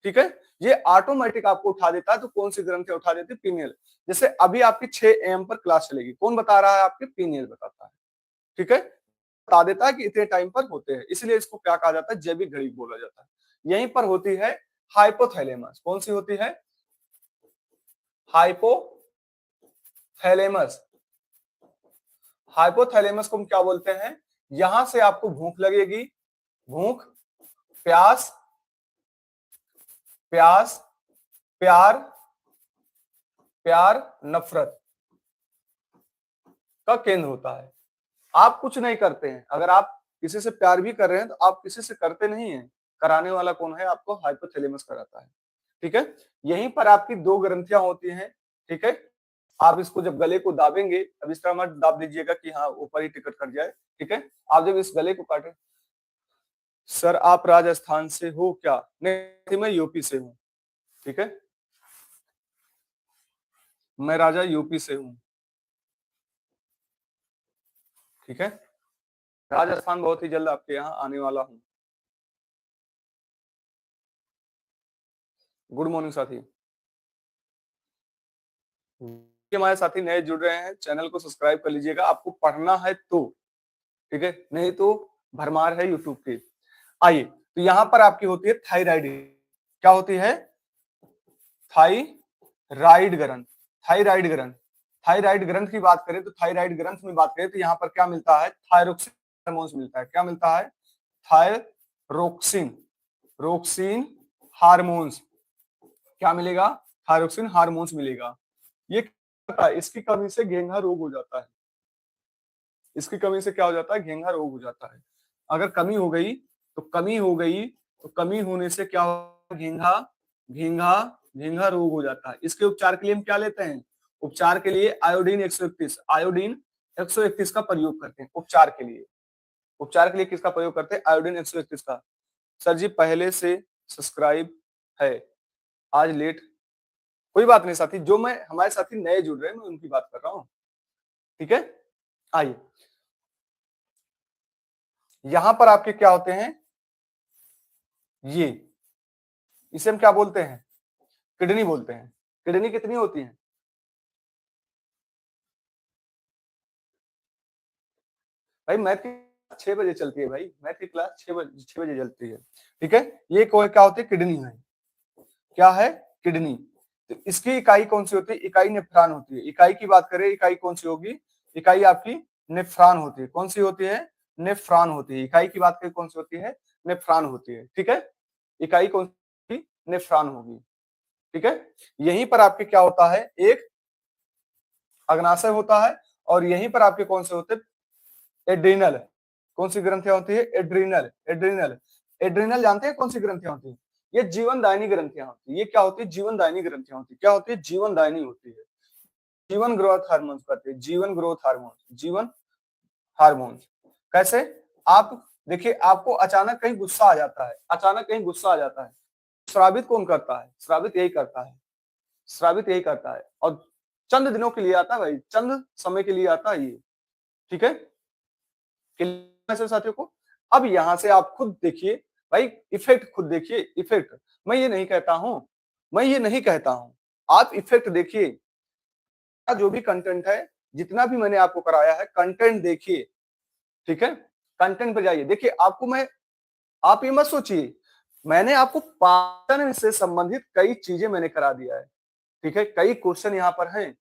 ठीक है, ये ऑटोमेटिक आपको उठा देता है। तो कौन सी ग्रंथि उठा देती है? पीनियल। जैसे अभी आपकी 6 AM पर क्लास चलेगी, कौन बता रहा है? आपके पीनियल बताता है। ठीक है, बता देता है कि इतने टाइम पर होते हैं, इसलिए इसको क्या कहा जाता है? जैविक घड़ी बोला जाता है। यहीं पर होती है हाइपोथैलेमस। कौन सी होती है? हाइपोथैलेमस। हाइपोथैलेमस को हम क्या बोलते हैं? यहां से आपको भूख लगेगी, भूख, प्यास, प्यास, प्यार, प्यार, नफरत का केंद्र होता है। आप कुछ नहीं करते हैं, अगर आप किसी से प्यार भी कर रहे हैं तो आप किसी से करते नहीं हैं, कराने वाला कौन है? आपको हाइपोथैलेमस कराता है। ठीक है, यहीं पर आपकी 2 ग्रंथियां होती हैं। ठीक है, आप इसको जब गले को दाबेंगे, अब इस तरह मत दाब दीजिएगा कि हाँ ऊपर ही टिकट कट जाए। ठीक है, आप जब इस गले को काटे, सर आप राजस्थान से हो क्या? नहीं, मैं यूपी से हूँ। ठीक है, मैं राजा यूपी से हूँ। ठीक है, राजस्थान बहुत ही जल्द आपके यहाँ आने वाला हूँ। गुड मॉर्निंग साथी। हमारे साथी नए जुड़ रहे हैं, चैनल को सब्सक्राइब कर लीजिएगा, आपको पढ़ना है तो। ठीक है, नहीं तो भरमार है यूट्यूब की। आइए, तो यहां पर आपकी होती है थायराइड। क्या होती है? थायराइड ग्रंथ। थायराइड ग्रंथ, थायराइड ग्रंथ की बात करें तो थायराइड ग्रंथ में बात करें तो यहाँ पर क्या मिलता है? थायरोक्सिन हार्मोन्स मिलता है। क्या मिलता है? थायरोक्सिन, रोक्सिन हार्मोन्स। क्या मिलेगा? थायरोक्सिन हार्मोन्स मिलेगा। ये क्या होता है? इसकी कमी से घेंघा रोग हो जाता है। इसकी कमी से क्या हो जाता है? घेंघा रोग हो जाता है। अगर कमी हो गई तो कमी हो गई, तो कमी होने से क्या होगा? घेंघा घेंघा घेंघा रोग हो जाता है। इसके उपचार के लिए हम क्या लेते हैं? उपचार के लिए आयोडीन 131, आयोडीन 131 का प्रयोग करते हैं उपचार के लिए। उपचार के लिए किसका प्रयोग करते हैं? आयोडीन 131 का। सर जी पहले से सब्सक्राइब है, आज लेट। कोई बात नहीं साथी, जो मैं हमारे साथी नए जुड़ रहे हैं मैं उनकी बात कर रहा हूँ। ठीक है, आइए यहां पर आपके क्या होते हैं? ये, इसे हम क्या बोलते हैं? किडनी बोलते हैं। किडनी कितनी होती है? भाई मैथ की 6 बजे चलती है, भाई मैथ की क्लास 6 बजे चलती है। ठीक है, ये कोई क्या होती है? किडनी है। क्या है? किडनी। तो इसकी इकाई कौन सी होती है? इकाई नेफ्रॉन होती है। इकाई की बात करें, इकाई कौन सी होगी? इकाई आपकी नेफ्रॉन होती है। कौन सी होती है? नेफ्रॉन होती है। इकाई की बात करें कौन सी होती है? नेफ्रॉन होती है। ठीक है, इकाई कौन सी? नेफ्रॉन होगी। ठीक है, यहीं पर आपके क्या होता है? एक अग्नाशय होता है, और यहीं पर आपके कौन से होते हैं? एड्रीनल। कौन सी ग्रंथियां होती है? एड्रीनल। एड्रीनल, एड्रीनल जानते हैं कौन सी ग्रंथियां होती है? ये जीवन दायनी ग्रंथियां होती है। ये क्या होती है? जीवन दायनी ग्रंथियां होती है। क्या होती है? जीवन दायनी होती है। जीवन ग्रोथ हार्मोन्स कहते हैं, जीवन ग्रोथ हार्मोन्स, जीवन हार्मोन्स। कैसे? आप देखिए, आपको अचानक कहीं गुस्सा आ जाता है, अचानक कहीं गुस्सा आ जाता है, श्रावित कौन करता है? श्रावित यही करता है, श्रावित यही करता है। और चंद दिनों के लिए आता है भाई, चंद समय के लिए आता है ये। ठीक है, साथियों को। अब यहां से आप खुद देखिए भाई, इफेक्ट खुद देखिए। इफेक्ट मैं ये नहीं कहता हूं, मैं ये नहीं कहता हूं, आप इफेक्ट देखिए। जो भी कंटेंट है, जितना भी मैंने आपको कराया है, कंटेंट देखिए। ठीक है, कंटेंट पे जाइए, देखिए आपको मैं, आप ये मत सोचिए मैंने आपको पाचन से संबंधित कई चीजें मैंने करा दिया है। ठीक है, कई क्वेश्चन यहाँ पर हैं।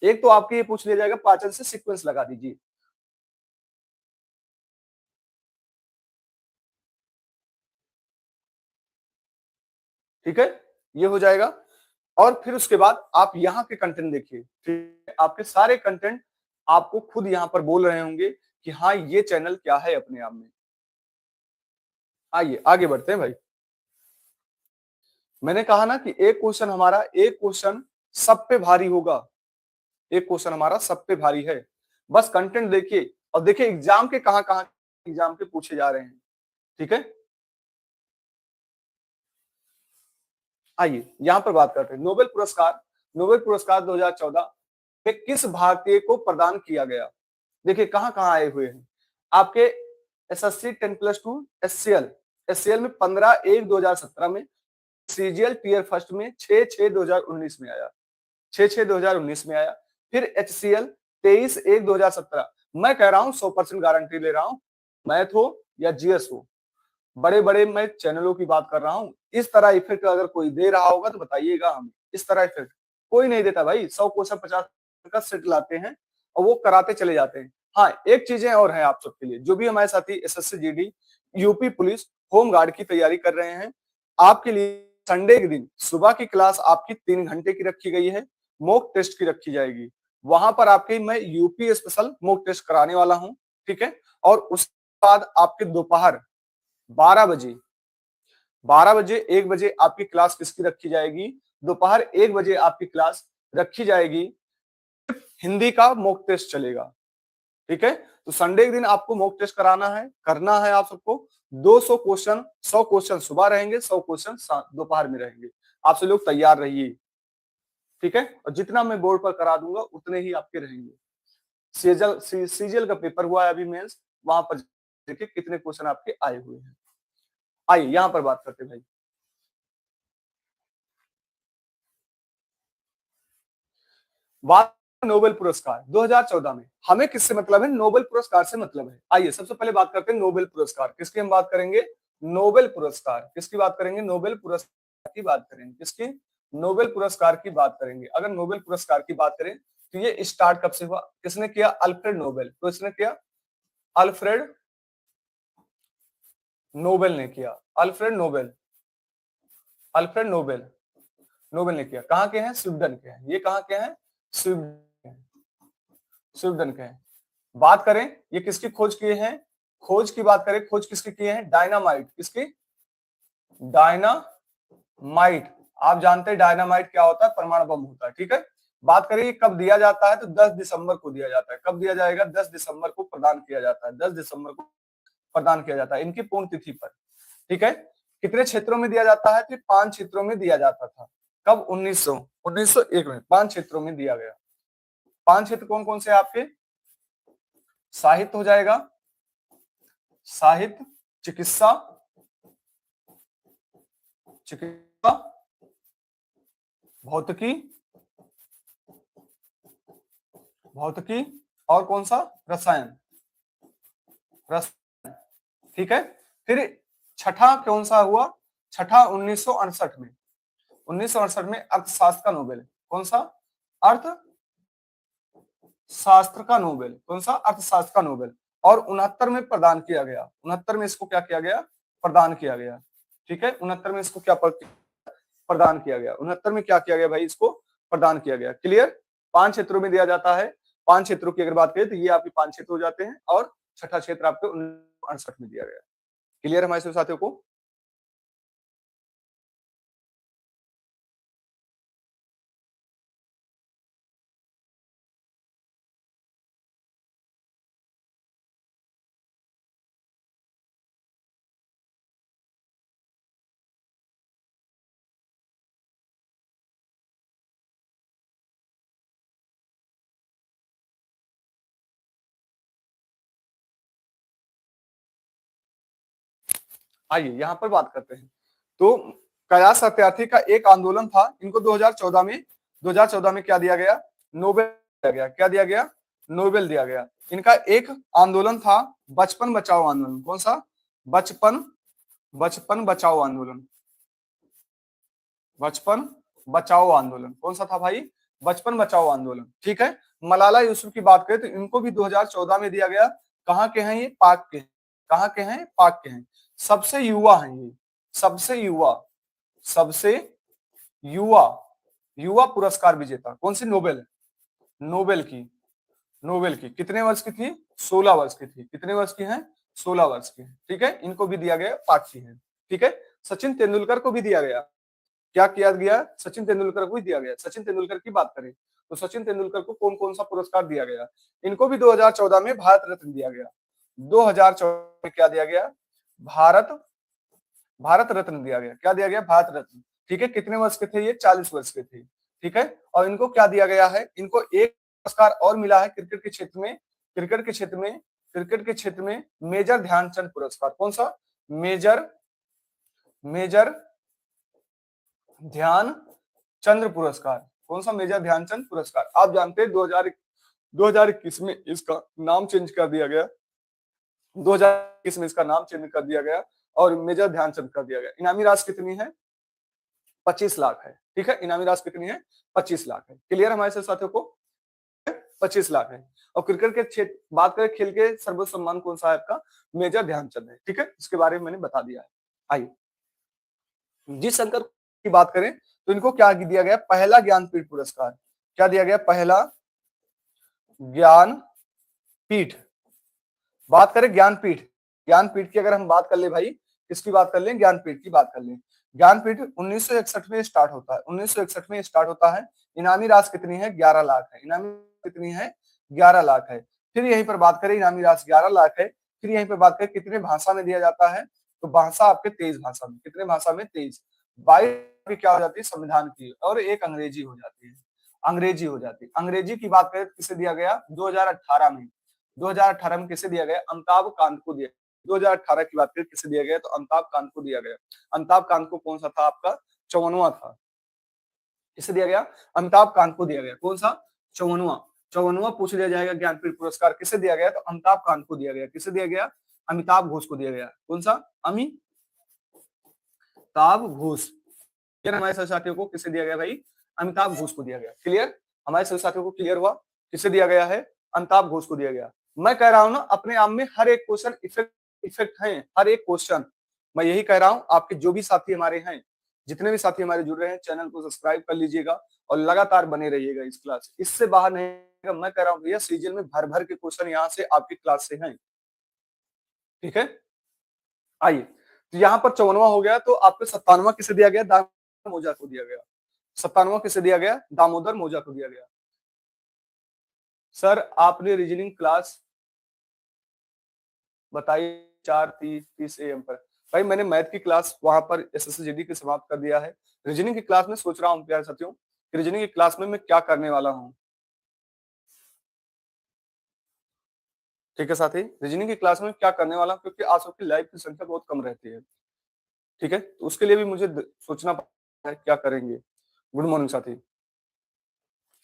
एक तो आपके ये पूछ लिया जाएगा पाचन से सीक्वेंस लगा दीजिए। ठीक है, ये हो जाएगा। और फिर उसके बाद आप यहाँ के कंटेंट देखिए, ठीक है, आपके सारे कंटेंट आपको खुद यहाँ पर बोल रहे होंगे कि हाँ ये चैनल क्या है अपने आप में। आइए आगे बढ़ते हैं भाई। मैंने कहा ना कि एक क्वेश्चन सब पे भारी होगा, एक क्वेश्चन हमारा सब पे भारी है। बस कंटेंट देखिए और देखिए एग्जाम के कहां-कहां एग्जाम के पूछे जा रहे हैं, ठीक है। आइए यहां पर बात करते हैं नोबेल पुरस्कार। नोबेल पुरस्कार 2014 में किस भारतीय को प्रदान किया गया? देखिए कहां-कहां आए हुए हैं आपके एसएससी 10+2 एचसीएल, एचसीएल में 15/1/2017 में, सीजीएल टीयर फर्स्ट में 6/6/2019 में आया, 6/6/2019 में आया। फिर एचसीएल 23/1/2017। मैं कह रहा हूं 100% गारंटी ले रहा हूं, मैथ हो या जीएस हो, बड़े-बड़े मैं चैनलों की बात कर रहा हूं। इस तरह इफेक्ट अगर कोई दे रहा होगा तो बताइएगा हमें। इस तरह इफेक्ट कोई नहीं देता भाई। 100 क्वेश्चन 50 का सेट लाते हैं और वो कराते चले जाते हैं। हाँ, एक चीजें और हैं आप सबके लिए, जो भी हमारे साथी SSC GD, UP police, home guard की तैयारी कर रहे हैं, आपके लिए संडे के दिन सुबह की क्लास आपकी 3 घंटे की रखी गई है, मॉक टेस्ट की रखी जाएगी। वहां पर आपके मैं यूपी स्पेशल मॉक टेस्ट कराने वाला हूं, ठीक है। और उसके बाद आपके दोपहर 12 बजे 12 बजे 1 बजे आपकी क्लास किसकी रखी जाएगी? दोपहर 1 बजे आपकी क्लास रखी जाएगी, हिंदी का मॉक टेस्ट चलेगा, ठीक है। तो संडे के दिन आपको मॉक टेस्ट कराना है, करना है आप सबको। 200 क्वेश्चन, 100 क्वेश्चन सुबह रहेंगे, 100 क्वेश्चन दोपहर में रहेंगे। आप सब लोग तैयार रहिए, ठीक है। और जितना मैं बोर्ड पर करा दूंगा उतने ही आपके रहेंगे। सीजीएल का पेपर हुआ है अभी मेंस, वहां पर देखिए कितने क्वेश्चन आपके आए हुए हैं। आइए यहां पर बात करते हैं भाई। बात नोबेल पुरस्कार 2014 में हमें किससे मतलब है? नोबेल पुरस्कार से मतलब है। आइए सबसे पहले बात करते हैं नोबेल पुरस्कार। किसकी हम बात करेंगे? नोबेल पुरस्कार। किसकी बात करेंगे? नोबेल पुरस्कार की बात करेंगे। किसकी? नोबेल पुरस्कार की बात करेंगे। अगर नोबेल पुरस्कार की बात करें तो ये स्टार्ट कब से हुआ? किसने किया? Alfred Nobel. तो इसने किया, अल्फ्रेड नोबेल ने किया। Alfred Nobel, Alfred Nobel, Nobel ने किया। कहां के हैं? स्वीडन के हैं। ये कहां के हैं? स्वीडन, स्वीडन के हैं। बात करें ये किसकी खोज किए हैं? खोज की बात करें, खोज किसकी किए हैं? डायनामाइट। किसकी? डायनामाइट। आप जानते हैं डायनामाइट क्या होता है? परमाणु बम होता है, ठीक है। बात करें ये कब दिया जाता है तो 10 दिसंबर को दिया जाता है। कब दिया जाएगा? 10 दिसंबर को प्रदान किया जाता है। 10 दिसंबर को प्रदान किया जाता है इनकी पूर्ण तिथि पर, ठीक है। कितने क्षेत्रों में दिया जाता है? तो 5 क्षेत्रों में दिया जाता था। कब? 1901 में 5 क्षेत्रों में दिया गया। 5 क्षेत्र कौन कौन से आपके? साहित्य हो जाएगा, साहित्य, चिकित्सा, चिकित्सा, भौतिकी, भौतिकी और कौन सा? रसायन, रसायन, ठीक है। फिर छठा कौन सा हुआ? छठा 1968 में, 1968 में अर्थशास्त्र का नोबेल। कौन सा? अर्थशास्त्र का नोबेल। कौन सा? अर्थशास्त्र का नोबेल। और 69 में प्रदान किया गया। 69 में इसको क्या किया गया? प्रदान किया गया, ठीक है। 69 में इसको क्या प्रदान किया गया? 69 में क्या किया गया भाई? इसको प्रदान किया गया। क्लियर? 5 क्षेत्रों में दिया जाता है। 5 क्षेत्रों की अगर बात करें तो ये आपके 5 क्षेत्र हो जाते हैं और छठा क्षेत्र आपको 1968 में दिया गया। क्लियर हमारे सभी साथियों को? आइए यहाँ पर बात करते हैं। तो कैलाश सत्यार्थी का एक आंदोलन था, इनको 2014 में क्या दिया गया? नोबेल दिया गया। क्या दिया गया? नोबेल दिया गया। इनका एक आंदोलन था बचपन बचाओ आंदोलन। कौन सा? बचपन, बचपन बचाओ आंदोलन, बचपन बचाओ आंदोलन। कौन सा था भाई? बचपन बचाओ आंदोलन, ठीक है। मलाला यूसुफ की बात करें तो इनको भी 2014 में दिया गया। कहां के हैं ये? पाक के। कहां के हैं? पाक के हैं। सबसे युवा हैं ये, सबसे युवा, सबसे युवा युवा पुरस्कार विजेता कौन सी? नोबेल, नोबेल की कितने वर्ष की थी? 16 वर्ष की थी। कितने वर्ष की है? 16 वर्ष की। ठीक है, इनको भी दिया गया, पार्ट है। ठीक है, सचिन तेंदुलकर को भी दिया गया। क्या किया गया? सचिन तेंदुलकर को भी दिया गया। सचिन तेंदुलकर की बात करें तो सचिन तेंदुलकर को कौन कौन सा पुरस्कार दिया गया? इनको भी 2014 में भारत रत्न दिया गया। 2014 में क्या दिया गया? भारत भारत रत्न दिया गया। क्या दिया गया? भारत रत्न। ठीक है, कितने वर्ष के थे ये? 40 वर्ष के थे। ठीक है, और इनको क्या दिया गया है? इनको एक पुरस्कार और मिला है क्रिकेट के क्षेत्र में। क्रिकेट के क्षेत्र में मेजर ध्यानचंद पुरस्कार। कौन सा? मेजर ध्यानचंद पुरस्कार। कौन सा? मेजर ध्यानचंद पुरस्कार। आप जानते हैं 2021 में इसका नाम चेंज कर दिया गया। 2021 में इसका नाम चेंज कर दिया गया और मेजर ध्यानचंद कर दिया गया। इनामी राशि कितनी है? 25 लाख है। ठीक है, इनामी राशि कितनी है? 25 लाख है। क्लियर हमारे साथ साथियों को? 25 लाख है। और क्रिकेट के क्षेत्र बात करें, खेल के सर्वोच्च सम्मान कौन सा है आपका? मेजर ध्यानचंद है। ठीक है, इसके बारे में मैंने बता दिया है। आइए जी शंकर की बात करें तो इनको क्या दिया गया? पहला ज्ञानपीठ पुरस्कार। क्या दिया गया? पहला ज्ञानपीठ। बात करें ज्ञानपीठ की अगर हम बात कर ले भाई, किसकी बात कर लें? ज्ञानपीठ की बात कर लें। ज्ञानपीठ 1961 में स्टार्ट होता है। 1961 में स्टार्ट होता है। इनामी राशि कितनी है? 11 लाख है। इनामी कितनी है? 11 लाख है। फिर यहीं पर बात करें, इनामी राशि 11 लाख है। फिर यहीं पर बात करें कितने भाषा में दिया जाता है? तो भाषा आपके 23 भाषा में। कितने भाषा में? 23। 22 क्या हो जाती है? संविधान की, और एक अंग्रेजी हो जाती है। अंग्रेजी की बात करें तो किसे दिया गया? 2018 में। 2018 में किसे दिया गया? अमिताभ कांत को दिया। 2018 की बात करें किसे दिया गया? तो अमिताभ कांत को दिया गया। अमिताभ कांत को कौन सा था आपका? 54वां था। किसे दिया गया? अमिताभ कांत को दिया गया। कौन सा? 54वां पूछ लिया जाएगा। ज्ञानपीठ पुरस्कार किसे दिया गया? तो अमिताभ कांत को दिया गया। किसे दिया गया? अमिताभ घोष को दिया गया। कौन सा? अमिताभ घोष। क्लियर हमारे सभी साथियों को? किसे दिया गया भाई? अमिताभ घोष को दिया गया। क्लियर हमारे सभी साथियों को? क्लियर हुआ? किसे दिया गया है? अमिताभ घोष को दिया गया। मैं कह रहा हूं ना, अपने आप में हर एक क्वेश्चन इफेक्ट है। हर एक क्वेश्चन मैं यही कह रहा हूं। आपके जो भी साथी हमारे हैं, जितने भी साथी हमारे जुड़ रहे हैं, चैनल को सब्सक्राइब कर लीजिएगा और लगातार बने रहिएगा इस क्लास। इससे बाहर नहीं, मैं कह रहा हूं भैया, सीजन में भर भर के क्वेश्चन यहाँ से आपकी क्लास से हैं। ठीक है, आइए तो यहाँ पर 54वां हो गया। तो आपको 57वां किसे दिया गया? दामोदर मोजा को दिया गया। 57वां किसे दिया गया? दामोदर मोजा को दिया गया। सर आपने रीजनिंग क्लास बताई 4:30 AM पर। भाई मैंने मैथ की क्लास वहां पर SSGD की समाप्त कर दिया है। रीजनिंग की क्लास में सोच रहा हूँ प्यारे साथियों, रीजनिंग की क्लास में मैं क्या करने वाला हूँ। ठीक है साथी, रीजनिंग की क्लास में क्या करने वाला हूँ, क्योंकि आज सबकी लाइव की संख्या बहुत कम रहती है। ठीक है, तो उसके लिए भी मुझे सोचना पड़ता है क्या करेंगे। गुड मॉर्निंग साथी।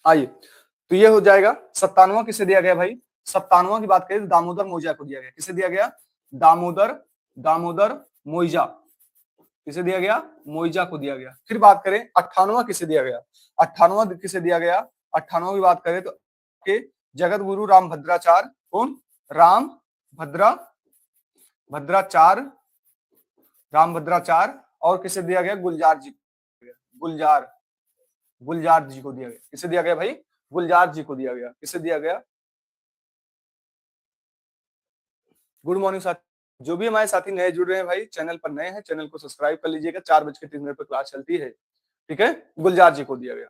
आइए तो ये हो जाएगा। 57वां किसे दिया गया भाई? 57वां की बात करें तो दामोदर मोजा को दिया गया। किसे दिया गया? दामोदर मोइजा। किसे दिया गया? मोइजा को दिया गया। फिर बात करें 58वां किसे दिया गया? 58वां किसे दिया गया? 58वां की बात करें तो के जगत गुरु रामभद्राचार्य। कौन? रामभद्राचार्य। और किसे दिया गया? गुलजार जी। गुलजार जी को दिया गया। किसे दिया गया भाई? गुलजार जी को दिया गया। किसे दिया गया? गुड मॉर्निंग साथी। जो भी हमारे साथी नए जुड़ रहे हैं भाई, चैनल पर नए हैं, चैनल को सब्सक्राइब कर लीजिएगा। 4:03 पर क्लास चलती है। ठीक है, गुलजार जी को दिया गया।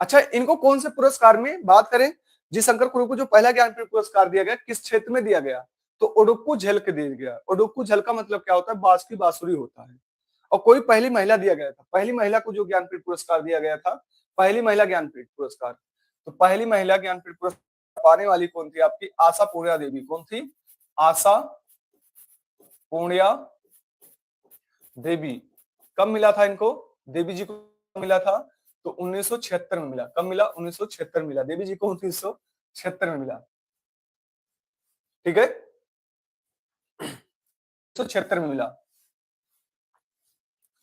अच्छा, इनको कौन से पुरस्कार में बात करें? जी शंकर गुरु को जो पहला ज्ञानपीठ पुरस्कार दिया गया, किस क्षेत्र में दिया गया? तो ओडुक्कू झेल के दिया गया। ओडुक्कू झेल का मतलब क्या होता है? बांस की बांसुरी होता है। और कोई पहली महिला दिया गया था। पहली महिला को जो ज्ञानपीठ पुरस्कार दिया गया था, पहली महिला ज्ञानपीठ पुरस्कार, तो पहली महिला ज्ञानपीठ पुरस्कार पाने वाली कौन थी आपकी? आशा पूर्णिया देवी। कौन थी? आशा पूर्णिया देवी। कब मिला था इनको? देवी जी को मिला था तो 1976 में मिला। कब मिला? 1976 में मिला। देवी जी को 1976 में मिला। ठीक है, 1976 में मिला।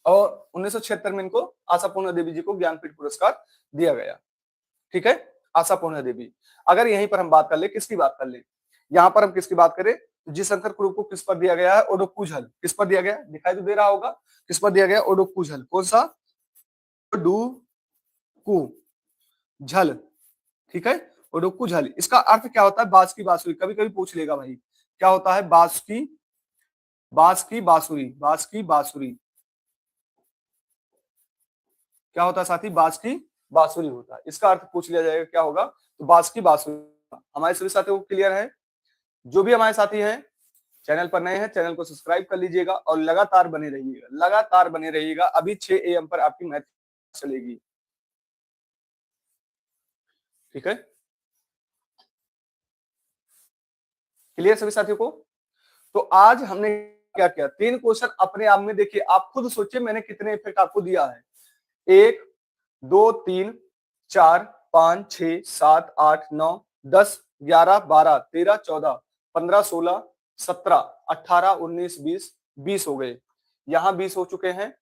और 1976 में इनको आशा पूर्णिया देवी जी को ज्ञानपीठ पुरस्कार दिया गया। ठीक है, आशा पूर्णिया देवी। अगर यहीं पर हम बात कर ले, किसकी बात कर ले? यहाँ पर हम किसकी बात करें? जी शंकर ग्रुप को किस पर दिया गया है? ओडोकुझल। किस पर दिया गया? दिखाई तो दे रहा होगा, किस पर दिया गया? ओडोकुझल। कौन सा? ओडोकुझल, ठीक है, ओडोकुझल। इसका अर्थ क्या होता है? बांस की बांसुरी। कभी कभी पूछ लेगा भाई, क्या होता है? बांस की बांसुरी। बांस की बांसुरी क्या होता है साथी? बांस की बांसुरी होता है। इसका अर्थ पूछ लिया जाएगा, क्या होगा? तो बांस की बांसुरी। हमारे सभी साथियों को क्लियर है? जो भी हमारे साथी हैं, चैनल पर नए हैं, चैनल को सब्सक्राइब कर लीजिएगा और लगातार बने रहिएगा, लगातार बने रहिएगा। अभी 6 AM पर आपकी मैथ चलेगी, ठीक है? क्लियर सभी साथियों को? तो आज हमने क्या किया? 3 क्वेश्चन अपने आप में देखिए, आप खुद सोचिए मैंने कितने इफेक्ट आपको दिया है। 1 2 3 4 5 6 7 8 9 10 11 12 13 14 15 16 17 18 19 20 20 हो गए। यहाँ 20 हो चुके हैं।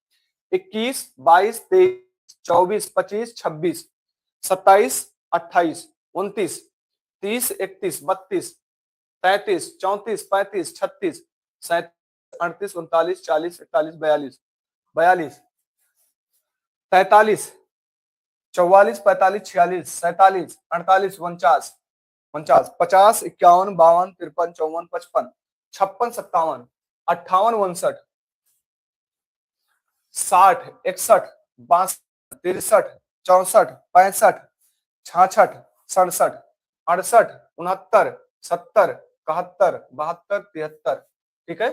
21 22 23 24 25 26 27 28 29 30 31 32 33 34 35 36 37 38 39 40 41 42 42 43 44 45 46 47 48 49 49 50 51 52 53 54 55 56 57 58 59 60 61 62 63 64 65 66 67 68 69 70 71 72 73, ठीक है,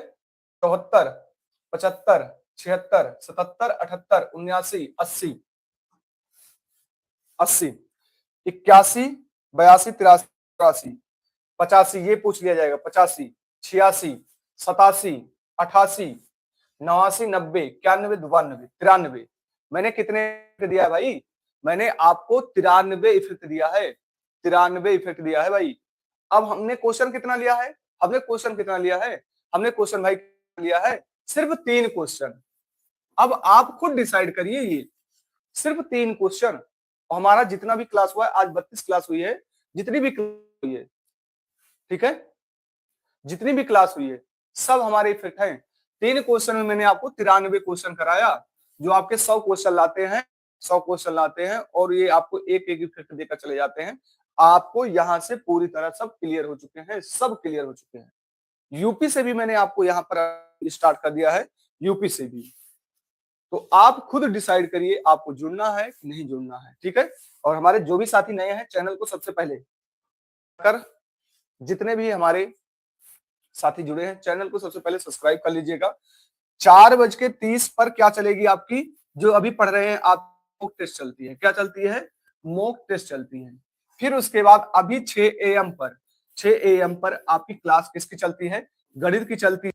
74 75 76 77 78 79 80 80 81 82 83 84 85, ये पूछ लिया जाएगा, 85 86 87 88 89 90 91 92 93। मैंने कितने दिया है भाई? मैंने आपको 93 इफेक्ट दिया है, 93 इफेक्ट दिया है भाई। अब हमने क्वेश्चन कितना लिया है? हमने क्वेश्चन कितना लिया है? हमने क्वेश्चन भाई लिया है सिर्फ 3 क्वेश्चन। अब आप खुद डिसाइड करिए, ये सिर्फ 3 क्वेश्चन। हमारा जितना भी क्लास हुआ है, आज 32 क्लास हुई है, जितनी भी क्लास हुई है, ठीक है, जितनी भी क्लास हुई है सब हमारे इफेक्ट हैं। 3 क्वेश्चन में मैंने आपको 93 क्वेश्चन कराया, जो आपके 100 क्वेश्चन लाते हैं, 100 क्वेश्चन लाते हैं, और ये आपको एक एक इफेक्ट देकर चले जाते हैं। आपको यहाँ से पूरी तरह सब क्लियर हो चुके हैं, सब क्लियर हो चुके हैं। यूपी से भी मैंने आपको यहाँ पर स्टार्ट कर दिया है, यूपी से भी। तो आप खुद डिसाइड करिए आपको जुड़ना है कि नहीं जुड़ना है, ठीक है। और हमारे जो भी साथी नए हैं, चैनल को सबसे पहले कर, जितने भी हमारे साथी जुड़े हैं, चैनल को सबसे पहले सब्सक्राइब कर लीजिएगा। 4:30 पर क्या चलेगी आपकी, जो अभी पढ़ रहे हैं आप, मॉक टेस्ट चलती है। क्या चलती है? मॉक टेस्ट चलती है। फिर उसके बाद अभी 6 AM पर, 6 AM पर आपकी क्लास किसकी चलती है? गणित की चलती है।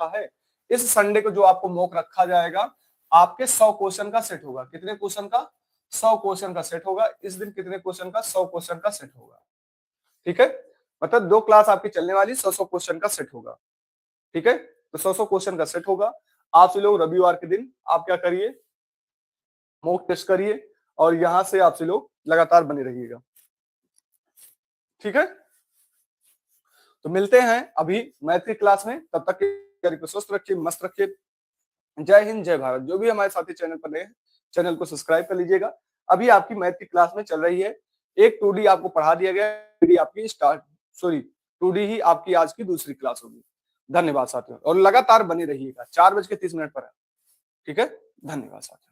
रखा है इस संडे को, जो आपको मॉक रखा जाएगा, आपके 100 क्वेश्चन का सेट होगा। कितने क्वेश्चन का? 100 क्वेश्चन का सेट होगा इस दिन। कितने क्वेश्चन का? 100 क्वेश्चन का सेट होगा, ठीक है। मतलब 2 क्लास आपकी चलने वाली, 100 क्वेश्चन का सेट होगा, ठीक है। तो 100 क्वेश्चन का सेट होगा। आप से लोग रविवार के दिन आप क्या करिए? मॉक टेस्ट करिए, और यहां से आपसे लोग लगातार बने रहिएगा, ठीक है। तो मिलते हैं अभी मैथ की क्लास में, तब तक के स्वस्थ रखिए, मस्त रखिए। जय हिंद, जय भारत। जो भी हमारे साथी चैनल पर नए हैं, चैनल को सब्सक्राइब कर लीजिएगा। अभी आपकी मैथ की क्लास में चल रही है, एक 2D आपको पढ़ा दिया गया है, 3D आपकी स्टार्ट, सॉरी 2D ही आपकी आज की दूसरी क्लास होगी। धन्यवाद साथियों, और लगातार बने रहिएगा। 4:30 पर है, ठीक है। धन्यवाद साथियों।